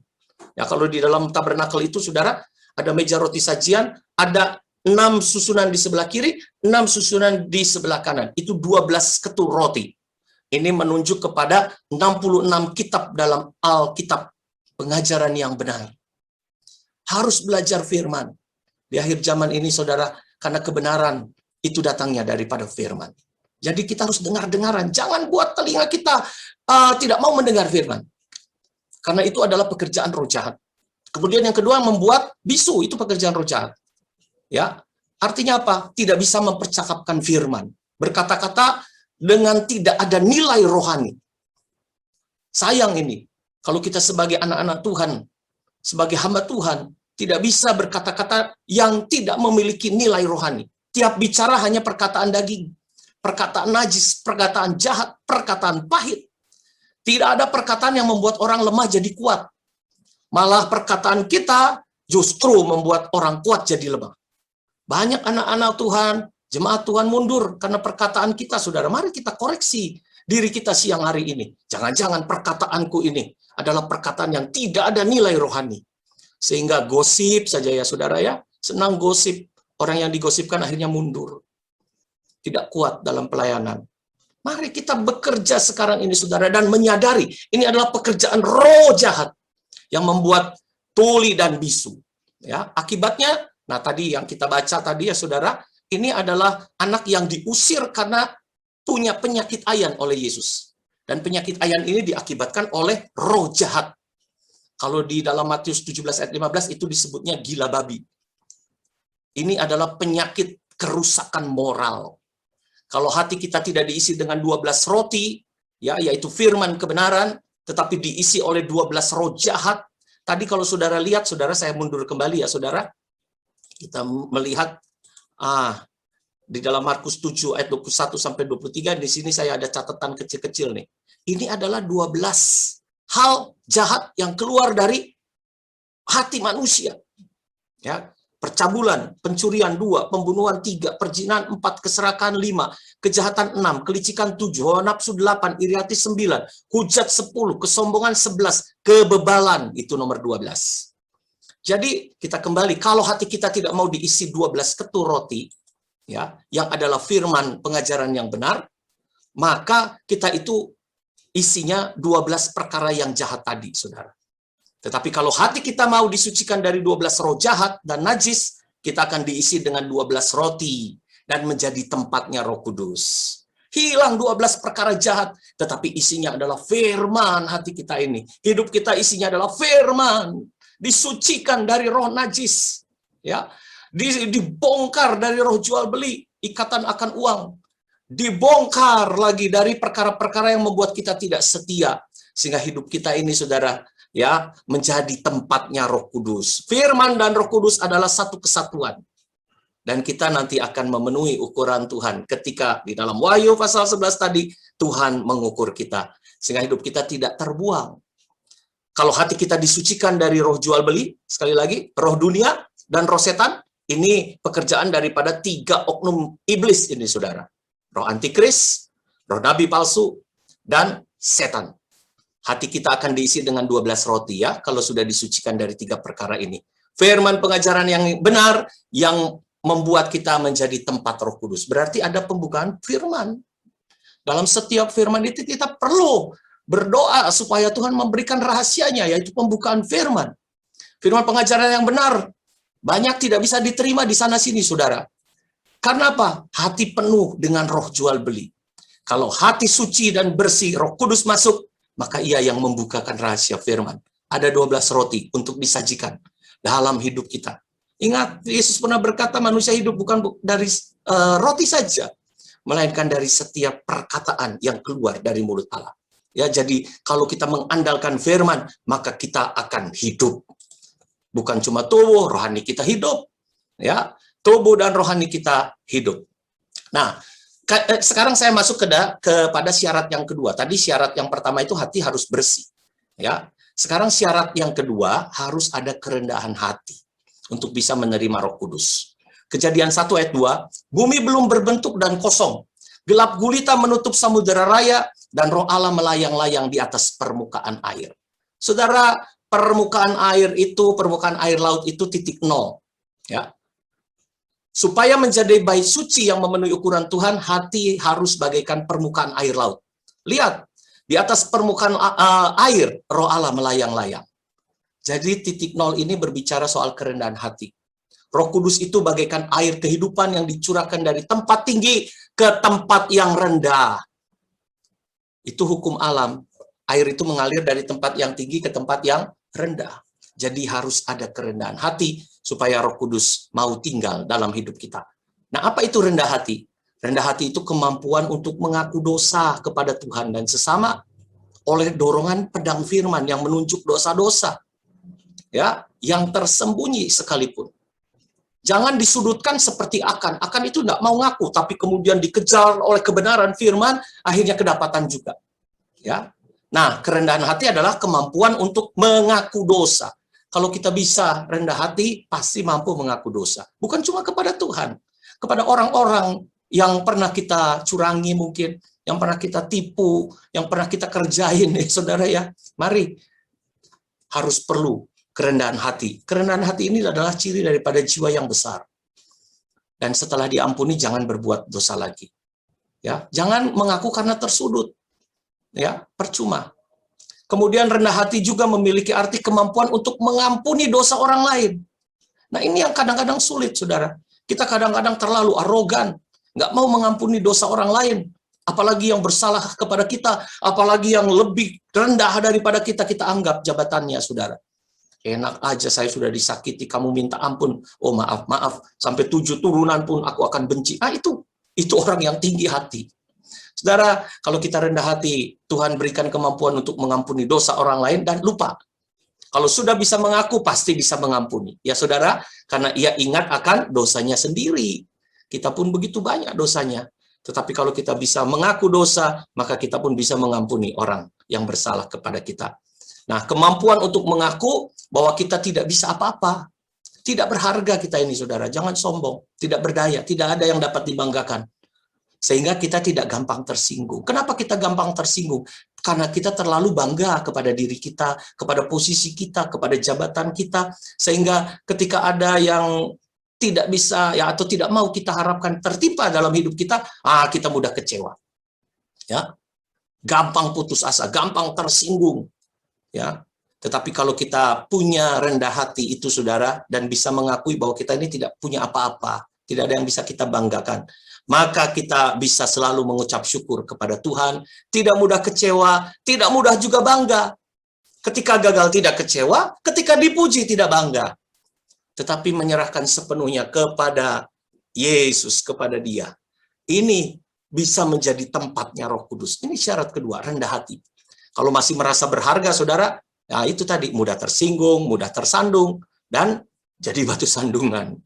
C: Ya, kalau di dalam tabernakel itu saudara, ada meja roti sajian, ada 6 susunan di sebelah kiri, 6 susunan di sebelah kanan. Itu 12 ketul roti. Ini menunjuk kepada 66 kitab dalam Alkitab, pengajaran yang benar. Harus belajar firman. Di akhir zaman ini saudara, karena kebenaran itu datangnya daripada firman. Jadi kita harus dengar-dengaran. Jangan buat telinga kita tidak mau mendengar firman. Karena itu adalah pekerjaan roh jahat. Kemudian yang kedua, membuat bisu, itu pekerjaan roh jahat. Ya, artinya apa? Tidak bisa mempercakapkan firman. Berkata-kata dengan tidak ada nilai rohani. Sayang ini, kalau kita sebagai anak-anak Tuhan, sebagai hamba Tuhan, tidak bisa berkata-kata yang tidak memiliki nilai rohani. Tiap bicara hanya perkataan daging, perkataan najis, perkataan jahat, perkataan pahit. Tidak ada perkataan yang membuat orang lemah jadi kuat. Malah perkataan kita justru membuat orang kuat jadi lemah. Banyak anak-anak Tuhan, jemaat Tuhan mundur karena perkataan kita, saudara. Mari kita koreksi diri kita siang hari ini. Jangan-jangan perkataanku ini adalah perkataan yang tidak ada nilai rohani. Sehingga gosip saja ya saudara ya. Senang gosip. Orang yang digosipkan akhirnya mundur. Tidak kuat dalam pelayanan. Mari kita bekerja sekarang ini saudara dan menyadari ini adalah pekerjaan roh jahat yang membuat tuli dan bisu. Ya, akibatnya, nah tadi yang kita baca tadi ya saudara, ini adalah anak yang diusir karena punya penyakit ayan oleh Yesus. Dan penyakit ayan ini diakibatkan oleh roh jahat. Kalau di dalam Matius 17 ayat 15 itu disebutnya gila babi. Ini adalah penyakit kerusakan moral. Kalau hati kita tidak diisi dengan 12 roti, ya, yaitu firman kebenaran, tetapi diisi oleh 12 roh jahat. Tadi kalau saudara lihat, saudara, saya mundur kembali ya saudara. Kita melihat di dalam Markus 7 ayat 21 sampai 23, di sini saya ada catatan kecil-kecil nih. Ini adalah 12 hal jahat yang keluar dari hati manusia. Ya, percabulan, pencurian 2, pembunuhan 3, perzinahan 4, keserakahan 5, kejahatan 6, kelicikan 7, hawa nafsu 8, iri hati 9, hujat 10, kesombongan 11, kebebalan itu nomor 12. Jadi kita kembali, kalau hati kita tidak mau diisi 12 ketul roti, ya, yang adalah firman pengajaran yang benar, maka kita itu isinya 12 perkara yang jahat tadi, saudara. Tetapi kalau hati kita mau disucikan dari 12 roh jahat dan najis, kita akan diisi dengan 12 roti dan menjadi tempatnya Roh Kudus. Hilang 12 perkara jahat, tetapi isinya adalah firman hati kita ini. Hidup kita isinya adalah firman, disucikan dari roh najis. Ya, dibongkar dari roh jual beli, ikatan akan uang, dibongkar lagi dari perkara-perkara yang membuat kita tidak setia, sehingga hidup kita ini, saudara, ya, menjadi tempatnya Roh Kudus. Firman dan Roh Kudus adalah satu kesatuan. Dan kita nanti akan memenuhi ukuran Tuhan ketika di dalam Wahyu pasal 11 tadi Tuhan mengukur kita, sehingga hidup kita tidak terbuang. Kalau hati kita disucikan dari roh jual beli, sekali lagi, roh dunia dan roh setan, ini pekerjaan daripada 3 oknum iblis ini, saudara. Roh antikris, roh nabi palsu, dan setan. Hati kita akan diisi dengan 12 roti, ya, kalau sudah disucikan dari 3 perkara ini. Firman pengajaran yang benar, yang membuat kita menjadi tempat Roh Kudus. Berarti ada pembukaan firman. Dalam setiap firman itu kita perlu berdoa supaya Tuhan memberikan rahasianya, yaitu pembukaan firman. Firman pengajaran yang benar banyak tidak bisa diterima di sana-sini, saudara. Karena apa? Hati penuh dengan roh jual beli. Kalau hati suci dan bersih, Roh Kudus masuk, maka ia yang membukakan rahasia firman. Ada 12 roti untuk disajikan dalam hidup kita. Ingat, Yesus pernah berkata manusia hidup bukan dari roti saja, melainkan dari setiap perkataan yang keluar dari mulut Allah. Ya, jadi kalau kita mengandalkan firman, maka kita akan hidup. Bukan cuma tubuh, rohani kita hidup. Ya, tubuh dan rohani kita hidup. Nah, sekarang saya masuk kepada syarat yang kedua. Tadi syarat yang pertama itu hati harus bersih. Ya, sekarang syarat yang kedua harus ada kerendahan hati untuk bisa menerima Roh Kudus. Kejadian 1 ayat 2, bumi belum berbentuk dan kosong. Gelap gulita menutup samudera raya, dan roh Allah melayang-layang di atas permukaan air. Saudara, permukaan air laut itu titik nol. Ya. Supaya menjadi bait suci yang memenuhi ukuran Tuhan, hati harus bagaikan permukaan air laut. Lihat, di atas permukaan air, roh Allah melayang-layang. Jadi titik nol ini berbicara soal kerendahan hati. Roh Kudus itu bagaikan air kehidupan yang dicurahkan dari tempat tinggi ke tempat yang rendah. Itu hukum alam. Air itu mengalir dari tempat yang tinggi ke tempat yang rendah. Jadi harus ada kerendahan hati supaya Roh Kudus mau tinggal dalam hidup kita. Nah, apa itu rendah hati? Rendah hati itu kemampuan untuk mengaku dosa kepada Tuhan dan sesama oleh dorongan pedang firman yang menunjuk dosa-dosa, ya, yang tersembunyi sekalipun. Jangan disudutkan seperti Akan. Akan itu tidak mau ngaku, tapi kemudian dikejar oleh kebenaran firman, akhirnya kedapatan juga. Ya. Nah, kerendahan hati adalah kemampuan untuk mengaku dosa. Kalau kita bisa rendah hati, pasti mampu mengaku dosa. Bukan cuma kepada Tuhan, kepada orang-orang yang pernah kita curangi mungkin, yang pernah kita tipu, yang pernah kita kerjain, saudara ya. Mari, harus perlu kerendahan hati. Kerendahan hati ini adalah ciri daripada jiwa yang besar. Dan setelah diampuni, jangan berbuat dosa lagi. Ya, jangan mengaku karena tersudut. Ya, percuma. Kemudian rendah hati juga memiliki arti kemampuan untuk mengampuni dosa orang lain. Nah, ini yang kadang-kadang sulit, saudara. Kita kadang-kadang terlalu arogan, nggak mau mengampuni dosa orang lain. Apalagi yang bersalah kepada kita, apalagi yang lebih rendah daripada kita, kita anggap jabatannya, saudara. Enak aja saya sudah disakiti, kamu minta ampun. Oh maaf, maaf. Sampai 7 turunan pun aku akan benci. Itu orang yang tinggi hati. Saudara, kalau kita rendah hati, Tuhan berikan kemampuan untuk mengampuni dosa orang lain dan lupa. Kalau sudah bisa mengaku, pasti bisa mengampuni. Ya saudara, karena ia ingat akan dosanya sendiri. Kita pun begitu banyak dosanya. Tetapi kalau kita bisa mengaku dosa, maka kita pun bisa mengampuni orang yang bersalah kepada kita. Nah, kemampuan untuk mengaku bahwa kita tidak bisa apa-apa. Tidak berharga kita ini, saudara. Jangan sombong. Tidak berdaya. Tidak ada yang dapat dibanggakan. Sehingga kita tidak gampang tersinggung. Kenapa kita gampang tersinggung? Karena kita terlalu bangga kepada diri kita, kepada posisi kita, kepada jabatan kita. Sehingga ketika ada yang tidak bisa ya atau tidak mau kita harapkan tertimpa dalam hidup kita, kita mudah kecewa. Ya. Gampang putus asa, gampang tersinggung. Ya, tetapi kalau kita punya rendah hati itu, saudara, dan bisa mengakui bahwa kita ini tidak punya apa-apa, tidak ada yang bisa kita banggakan, maka kita bisa selalu mengucap syukur kepada Tuhan, tidak mudah kecewa, tidak mudah juga bangga. Ketika gagal tidak kecewa, ketika dipuji tidak bangga. tetapi menyerahkan sepenuhnya kepada Yesus, kepada Dia. Ini bisa menjadi tempatnya Roh Kudus. Ini syarat kedua, rendah hati. Kalau masih merasa berharga, saudara, ya itu tadi, mudah tersinggung, mudah tersandung, dan jadi batu sandungan.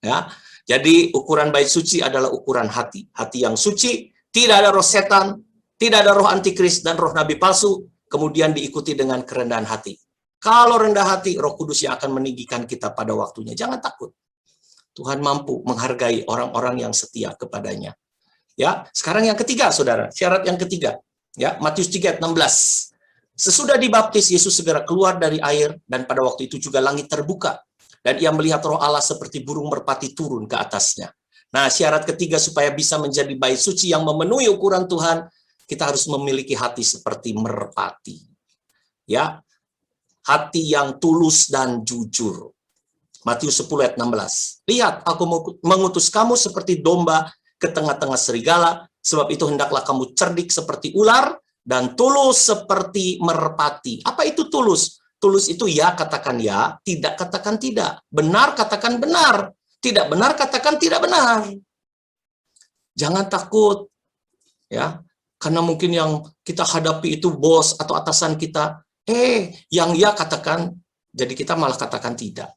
C: Ya, jadi ukuran bait suci adalah ukuran hati. Hati yang suci, tidak ada roh setan, tidak ada roh antikris dan roh nabi palsu, kemudian diikuti dengan kerendahan hati. Kalau rendah hati, Roh Kudus yang akan meninggikan kita pada waktunya. Jangan takut. Tuhan mampu menghargai orang-orang yang setia kepadanya. Ya, sekarang yang ketiga, saudara. Syarat yang ketiga. Ya, Matius 3:16. Sesudah dibaptis, Yesus segera keluar dari air, dan pada waktu itu juga langit terbuka. Dan ia melihat Roh Allah seperti burung merpati turun ke atasnya. Nah, syarat ketiga supaya bisa menjadi bait suci yang memenuhi ukuran Tuhan, kita harus memiliki hati seperti merpati. Ya, hati yang tulus dan jujur. Matius 10:16. Lihat, aku mengutus kamu seperti domba ke tengah-tengah serigala, sebab itu hendaklah kamu cerdik seperti ular dan tulus seperti merpati. Apa itu tulus? Tulus itu ya katakan ya, tidak katakan tidak. Benar katakan benar, tidak benar katakan tidak benar. Jangan takut, ya, karena mungkin yang kita hadapi itu bos atau atasan kita. Yang ya katakan, jadi kita malah katakan tidak.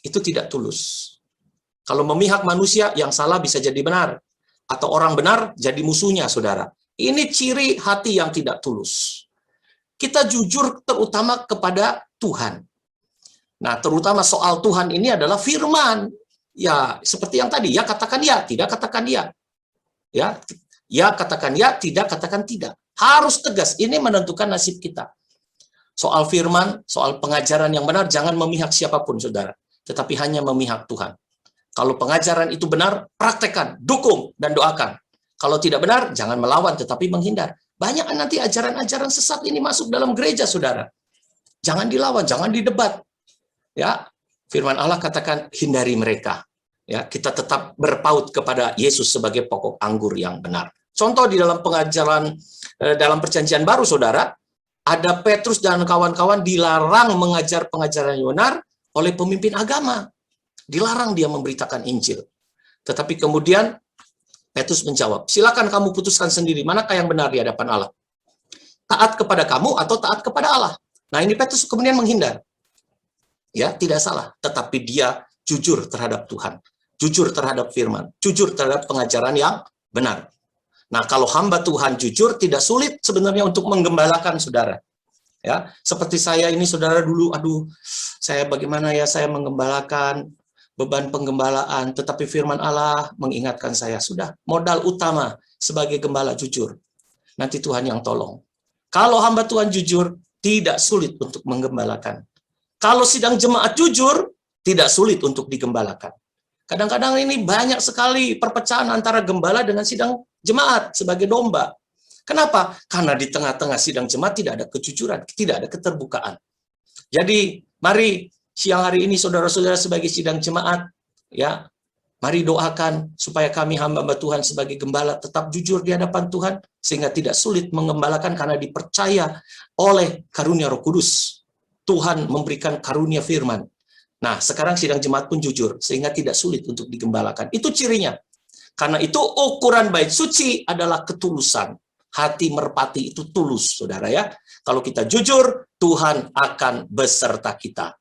C: Itu tidak tulus. Kalau memihak manusia, yang salah bisa jadi benar. Atau orang benar jadi musuhnya, saudara. Ini ciri hati yang tidak tulus. Kita jujur terutama kepada Tuhan. Nah, terutama soal Tuhan ini adalah firman. Ya, seperti yang tadi, ya katakan ya, tidak katakan ya. Ya katakan ya, tidak katakan tidak. Harus tegas, ini menentukan nasib kita. Soal firman, soal pengajaran yang benar, jangan memihak siapapun, saudara. Tetapi hanya memihak Tuhan. Kalau pengajaran itu benar, praktekkan, dukung, dan doakan. Kalau tidak benar, jangan melawan, tetapi menghindar. Banyak nanti ajaran-ajaran sesat ini masuk dalam gereja, saudara. Jangan dilawan, jangan didebat. Ya, firman Allah katakan, hindari mereka. Ya, kita tetap berpaut kepada Yesus sebagai pokok anggur yang benar. Contoh di dalam pengajaran, dalam perjanjian baru, saudara, ada Petrus dan kawan-kawan dilarang mengajar pengajaran yang benar oleh pemimpin agama. Dilarang dia memberitakan Injil. Tetapi kemudian Petrus menjawab, silakan kamu putuskan sendiri, manakah yang benar di hadapan Allah? Taat kepada kamu atau taat kepada Allah? Nah, ini Petrus kemudian menghindar. Ya, tidak salah. Tetapi dia jujur terhadap Tuhan. Jujur terhadap firman. Jujur terhadap pengajaran yang benar. Nah, kalau hamba Tuhan jujur, tidak sulit sebenarnya untuk menggembalakan, saudara. Ya, seperti saya ini, saudara, dulu, saya bagaimana ya saya menggembalakan, beban penggembalaan, tetapi firman Allah mengingatkan saya, sudah, modal utama sebagai gembala jujur. Nanti Tuhan yang tolong. Kalau hamba Tuhan jujur, tidak sulit untuk menggembalakan. Kalau sidang jemaat jujur, tidak sulit untuk digembalakan. Kadang-kadang ini banyak sekali perpecahan antara gembala dengan sidang jemaat sebagai domba. Kenapa? Karena di tengah-tengah sidang jemaat tidak ada kejujuran, tidak ada keterbukaan. Jadi, mari siang hari ini saudara-saudara sebagai sidang jemaat, ya, mari doakan supaya kami hamba Tuhan sebagai gembala tetap jujur di hadapan Tuhan, sehingga tidak sulit mengembalakan karena dipercaya oleh karunia Roh Kudus. Tuhan memberikan karunia firman. Nah, sekarang sidang jemaat pun jujur, sehingga tidak sulit untuk digembalakan. Itu cirinya. Karena itu ukuran bait suci adalah ketulusan. Hati merpati itu tulus, saudara ya. Kalau kita jujur, Tuhan akan beserta kita.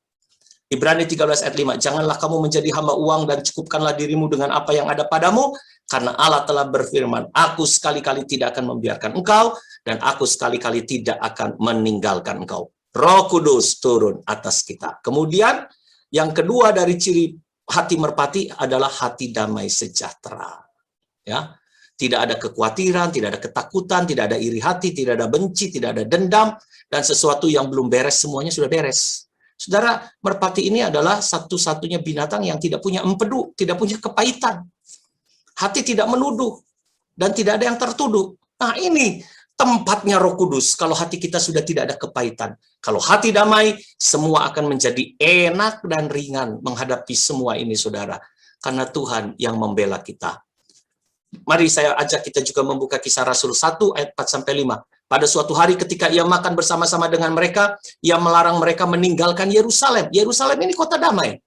C: Ibrani 13 ayat 5, janganlah kamu menjadi hamba uang dan cukupkanlah dirimu dengan apa yang ada padamu, karena Allah telah berfirman, aku sekali-kali tidak akan membiarkan engkau, dan aku sekali-kali tidak akan meninggalkan engkau. Roh Kudus turun atas kita. Kemudian, yang kedua dari ciri hati merpati adalah hati damai sejahtera. Ya, tidak ada kekhawatiran, tidak ada ketakutan, tidak ada iri hati, tidak ada benci, tidak ada dendam, dan sesuatu yang belum beres semuanya sudah beres. Saudara, merpati ini adalah satu-satunya binatang yang tidak punya empedu, tidak punya kepahitan. Hati tidak menuduh dan tidak ada yang tertuduh. Nah, ini tempatnya Roh Kudus kalau hati kita sudah tidak ada kepahitan. Kalau hati damai, semua akan menjadi enak dan ringan menghadapi semua ini, saudara. Karena Tuhan yang membela kita. Mari saya ajak kita juga membuka Kisah Rasul 1 ayat 4-5. Pada suatu hari ketika ia makan bersama-sama dengan mereka, ia melarang mereka meninggalkan Yerusalem. Yerusalem ini kota damai.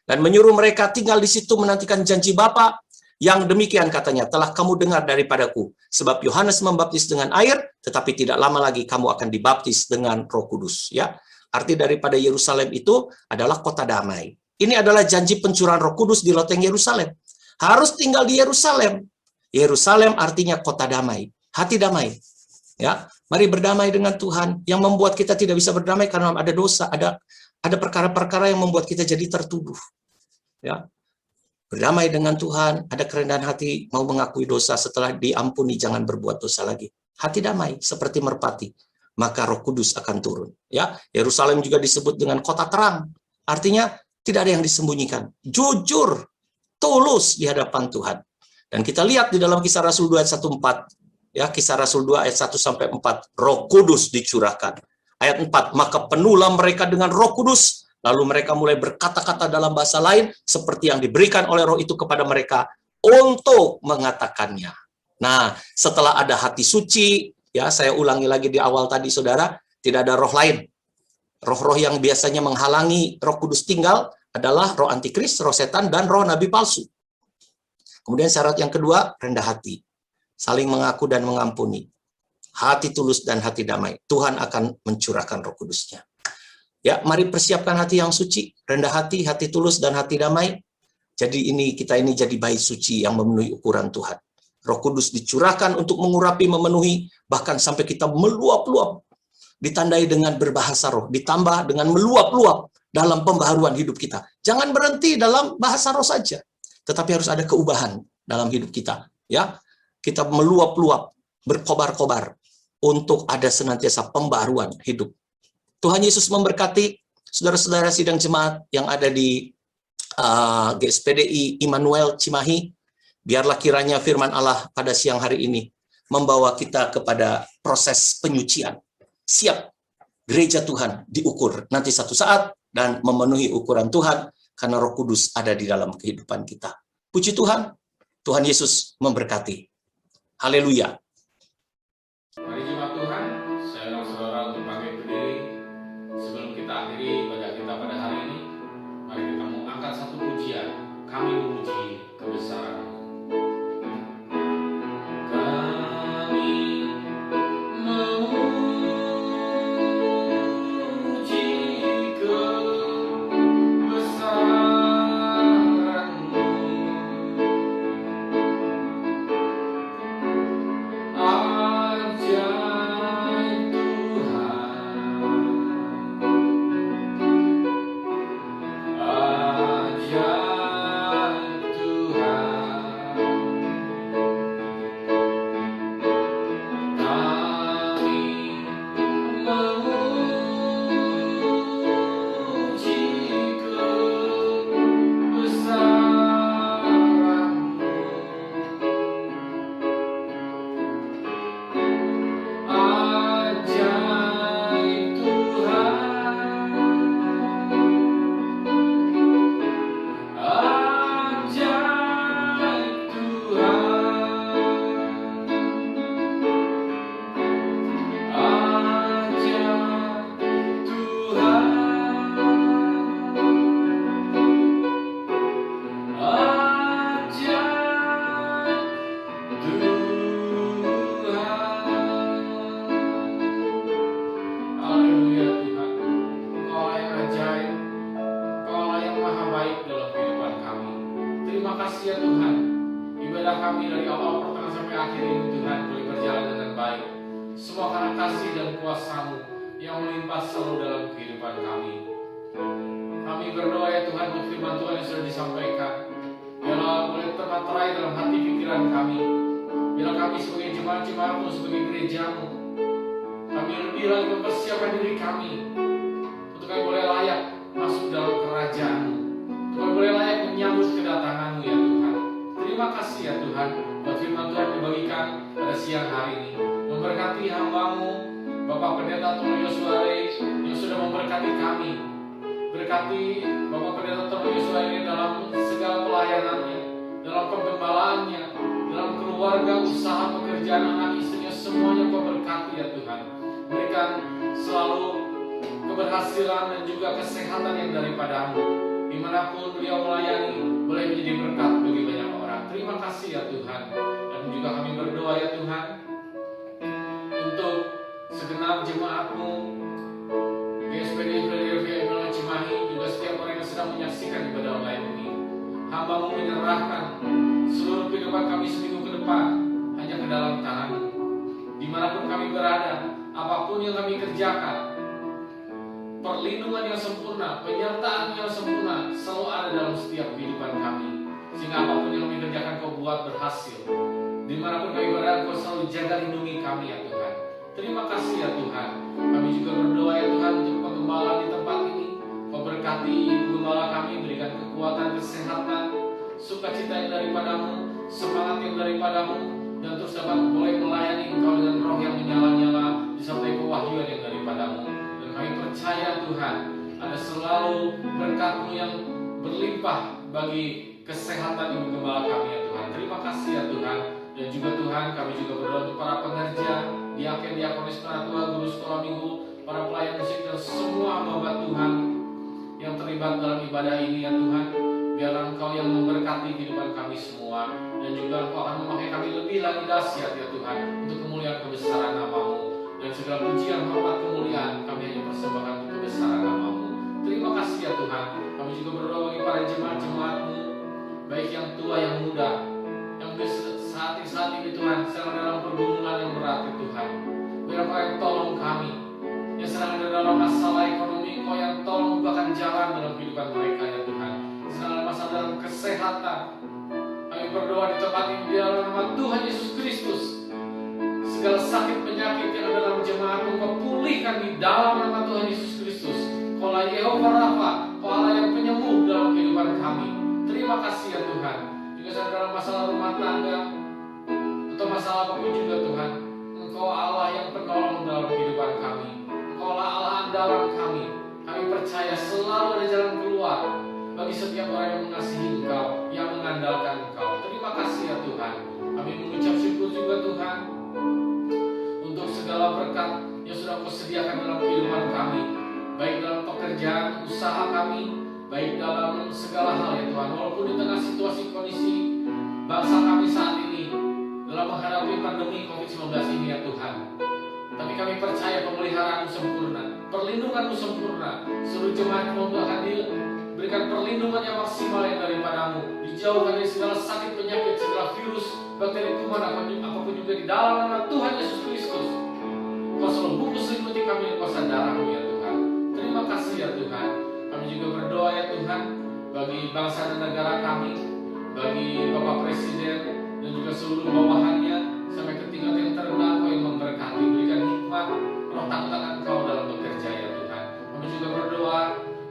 C: dan menyuruh mereka tinggal di situ menantikan janji Bapa. Yang demikian katanya, telah kamu dengar daripadaku, sebab Yohanes membaptis dengan air, tetapi tidak lama lagi kamu akan dibaptis dengan Roh Kudus. Ya, arti daripada Yerusalem itu adalah kota damai. Ini adalah janji pencurahan Roh Kudus di loteng Yerusalem. Harus tinggal di Yerusalem. Yerusalem artinya kota damai, hati damai. Ya, mari berdamai dengan Tuhan. Yang membuat kita tidak bisa berdamai karena ada dosa, ada perkara-perkara yang membuat kita jadi tertuduh. Ya. Berdamai dengan Tuhan, ada kerendahan hati, mau mengakui dosa setelah diampuni, jangan berbuat dosa lagi. Hati damai seperti merpati, maka Roh Kudus akan turun. Ya, Yerusalem juga disebut dengan kota terang. Artinya tidak ada yang disembunyikan. Jujur, tulus di hadapan Tuhan. Dan kita lihat di dalam Kisah Rasul 2 ayat 1-4. Ya, Kisah Rasul 2 ayat 1-4, Roh Kudus dicurahkan. Ayat 4, maka penuhlah mereka dengan Roh Kudus. Lalu mereka mulai berkata-kata dalam bahasa lain seperti yang diberikan oleh Roh itu kepada mereka untuk mengatakannya. Nah, setelah ada hati suci, ya saya ulangi lagi di awal tadi saudara, tidak ada roh lain. Roh-roh yang biasanya menghalangi Roh Kudus tinggal adalah roh antikris, roh setan, dan roh nabi palsu. Kemudian syarat yang kedua, rendah hati. Saling mengaku dan mengampuni. Hati tulus dan hati damai. Tuhan akan mencurahkan Roh Kudusnya. Ya, mari persiapkan hati yang suci, rendah hati, hati tulus, dan hati damai. Jadi kita ini jadi bait suci yang memenuhi ukuran Tuhan. Roh Kudus dicurahkan untuk mengurapi, memenuhi, bahkan sampai kita meluap-luap. Ditandai dengan berbahasa roh, ditambah dengan meluap-luap dalam pembaharuan hidup kita. Jangan berhenti dalam bahasa roh saja, tetapi harus ada keubahan dalam hidup kita. Ya, kita meluap-luap, berkobar-kobar untuk ada senantiasa pembaharuan hidup. Tuhan Yesus memberkati saudara-saudara sidang jemaat yang ada di GSPDI Immanuel Cimahi. Biarlah kiranya firman Allah pada siang hari ini membawa kita kepada proses penyucian. Siap gereja Tuhan diukur nanti satu saat dan memenuhi ukuran Tuhan karena Roh Kudus ada di dalam kehidupan kita. Puji Tuhan, Tuhan Yesus memberkati. Haleluya.
B: Mari jemaat Tuhan, saya undang saudara untuk bangkit berdiri. Sebelum kita akhiri ibadah kita pada hari ini, mari kita mengangkat satu pujian. Kami memuji kebesaran. Kami memuji kebesaran-Mu. Ajaib Tuhan, ajaib Tuhan, kami memuji kebesaran-Mu. Ajaib Tuhan, ajaib Tuhan, ajaib Tuhan, ajaib Tuhan. Haleluya Tuhan, Engkau yang ajaib, Engkau yang maha baik dalam kehidupan kami. Terima kasih ya Tuhan, ibadah kami dari awal pertengahan sampai akhir ini Tuhan boleh berjalan dengan baik. Semua karena kasih dan kuasa-Mu yang melimpah selalu dalam kehidupan kami. Kami berdoa ya Tuhan untuk firman Tuhan yang sudah disampaikan. Biarlah boleh termaterai dalam hati pikiran kami. Biarlah kami sebagai jemaat-jemaat-Mu, sebagai gereja-Mu, kami lebih lagi mempersiapkan diri kami untuk kami boleh layak masuk dalam kerajaan-Mu, untuk kami boleh layak menyambut kedatangan-Mu ya Tuhan. Terima kasih ya Tuhan buat firman Tuhan dibagikan pada siang hari ini. Memberkati hamba-Mu Bapak Pendeta Tono Yosuare yang sudah memberkati kami. Berkati Bapak Pendeta Tono Yosuare dalam segala pelayanannya, dalam penggembalaannya, dalam keluarga, usaha, pekerjaan, anak istrinya, semuanya Kau berkati ya Tuhan. Berikan selalu keberhasilan dan juga kesehatan yang daripada-Mu. Di dimanapun beliau melayani boleh menjadi berkat bagi banyak orang. Terima kasih ya Tuhan. Dan juga kami berdoa ya Tuhan untuk segenap jemaat-Mu di SPD Philadelphia Emmanuel Cimahi, juga setiap orang yang sedang menyaksikan ibadah online ini. Hamba-Mu menyerahkan seluruh kehidupan kami seminggu ke depan hanya ke dalam tangan-Mu. Dimanapun kami berada, apapun yang kami kerjakan, perlindungan yang sempurna, penyertaan yang sempurna selalu ada dalam setiap kehidupan kami. Sehingga apapun yang kami kerjakan Kau buat berhasil. Dimanapun kami berada, Kau selalu jaga lindungi kami ya Tuhan. Terima kasih ya Tuhan. Kami juga berdoa ya Tuhan untuk pengembalaan di tempat ini. Kau berkati Ibu Gembala kami, berikan kekuatan, kesehatan, sukacita yang daripada-Mu, semangat yang daripada-Mu, dan terus dapat boleh melayani Engkau dengan roh yang menyala-nyala, disertai pewahyuan yang daripada-Mu. Dan kami percaya Tuhan, ada selalu berkat-Mu yang berlimpah bagi kesehatan Ibu Gembala kami ya Tuhan. Terima kasih ya Tuhan. Dan juga Tuhan, kami juga berdoa untuk para pengerja, diaken, diakonis, penatua, guru sekolah minggu, para pelayan musik, dan semua hamba Tuhan yang terlibat dalam ibadah ini ya Tuhan. Biarlah Engkau yang memberkati kehidupan kami semua, dan juga Engkau akan memakai kami lebih lagi dahsyat ya Tuhan, untuk kemuliaan kebesaran nama-Mu. Dan segala pujian, hormat, kemuliaan kami hanya persembahkan untuk kebesaran nama-Mu. Terima kasih ya Tuhan. Kami juga berdoa bagi para jemaat-jemaat-Mu, baik yang tua yang muda, yang saat ini Tuhan sedang dalam pergumulan yang berat ya Tuhan. Biar Engkau yang tolong kami, yang sedang ada dalam masalah ekonomi, Engkau yang tolong bukakan jalan dalam kehidupan mereka ya Tuhan. Sedang dalam masalah dalam kesehatan, kami berdoa di tempat ini di dalam nama Tuhan Yesus Kristus. Segala sakit penyakit yang ada dalam jemaat-Mu Kau pulihkan di dalam nama Tuhan Yesus Kristus. Kau lah Yehova Rafa, Kau Allah yang penyembuh dalam kehidupan kami. Terima kasih ya Tuhan. Juga sedang dalam masalah rumah tangga atau masalah apapun juga Tuhan, Engkau Allah yang penolong dalam kehidupan kami. Engkau lah Allah andalan kami. Kami percaya selalu ada jalan keluar bagi setiap orang yang mengasihi Engkau, yang mengandalkan Engkau. Terima kasih ya Tuhan. Kami mengucap syukur juga Tuhan untuk segala berkat yang sudah Kau sediakan dalam kehidupan kami, baik dalam pekerjaan, usaha kami, baik dalam segala hal ya Tuhan. Walaupun di tengah situasi kondisi bangsa kami saat ini dalam menghadapi pandemi COVID-19 ini ya Tuhan, tapi kami percaya pemeliharaanmu sempurna, perlindunganmu sempurna. Seluruh jemaat-Mu akan diberikan perlindungan yang maksimal yang daripada-Mu, dijauhkan dari segala sakit penyakit, segala virus, bakteri, kuman, apapun juga di dalam nama Tuhan Yesus Kristus. Kau selalu bungkus selimuti kami dengan kuasa darah-Mu ya Tuhan. Terima kasih ya Tuhan. Kami juga berdoa ya Tuhan bagi bangsa dan negara kami, bagi Bapak Presiden dan juga seluruh bawahannya, sampai ke tingkat yang terendah Kau yang memberkati, berikan hikmat, roh takut akan Kau dalam bekerja ya Tuhan. Kami juga berdoa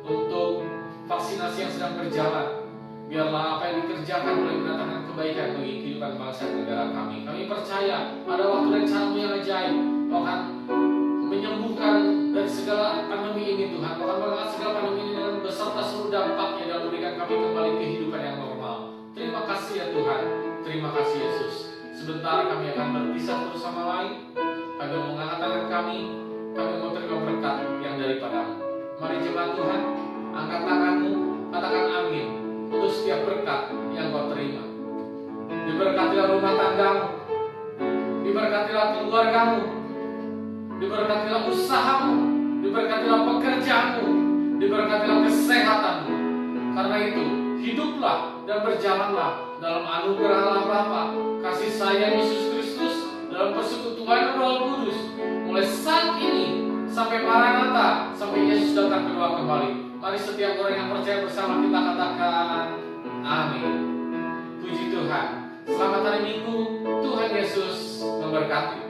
B: untuk vaksinasi yang sedang berjalan. Biarlah apa yang dikerjakan boleh mendatangkan kebaikan bagi kehidupan bangsa dan negara kami. Kami percaya ada waktu dan cara-Mu yang ajaib. Kau akan menyembuhkan dari segala pandemi ini Tuhan. Kau akan mengangkat segala pandemi ini dengan beserta seluruh dampaknya dan memberikan kami kembali kehidupan yang normal. Terima kasih ya Tuhan. Terima kasih Yesus. Sebentar kami akan berpisah satu sama lain. Kami mau mengangkat tangan kami mau terima berkat yang daripada-Mu. Mari jemaat Tuhan, angkat tanganmu, katakan amin untuk setiap berkat yang kau terima. Diberkatilah rumah tanggamu, diberkatilah keluargamu, diberkatilah usahamu, diberkatilah pekerjaanmu, diberkatilah kesehatanmu. Karena itu, hiduplah dan berjalanlah dalam anugerah Allah Bapa, kasih sayang Yesus Kristus, dalam persekutuan Roh Kudus, mulai saat ini sampai Maranatha, sampai Yesus datang kedua kembali. Mari setiap orang yang percaya bersama kita katakan amin. Puji Tuhan. Selamat hari Minggu. Tuhan Yesus memberkati.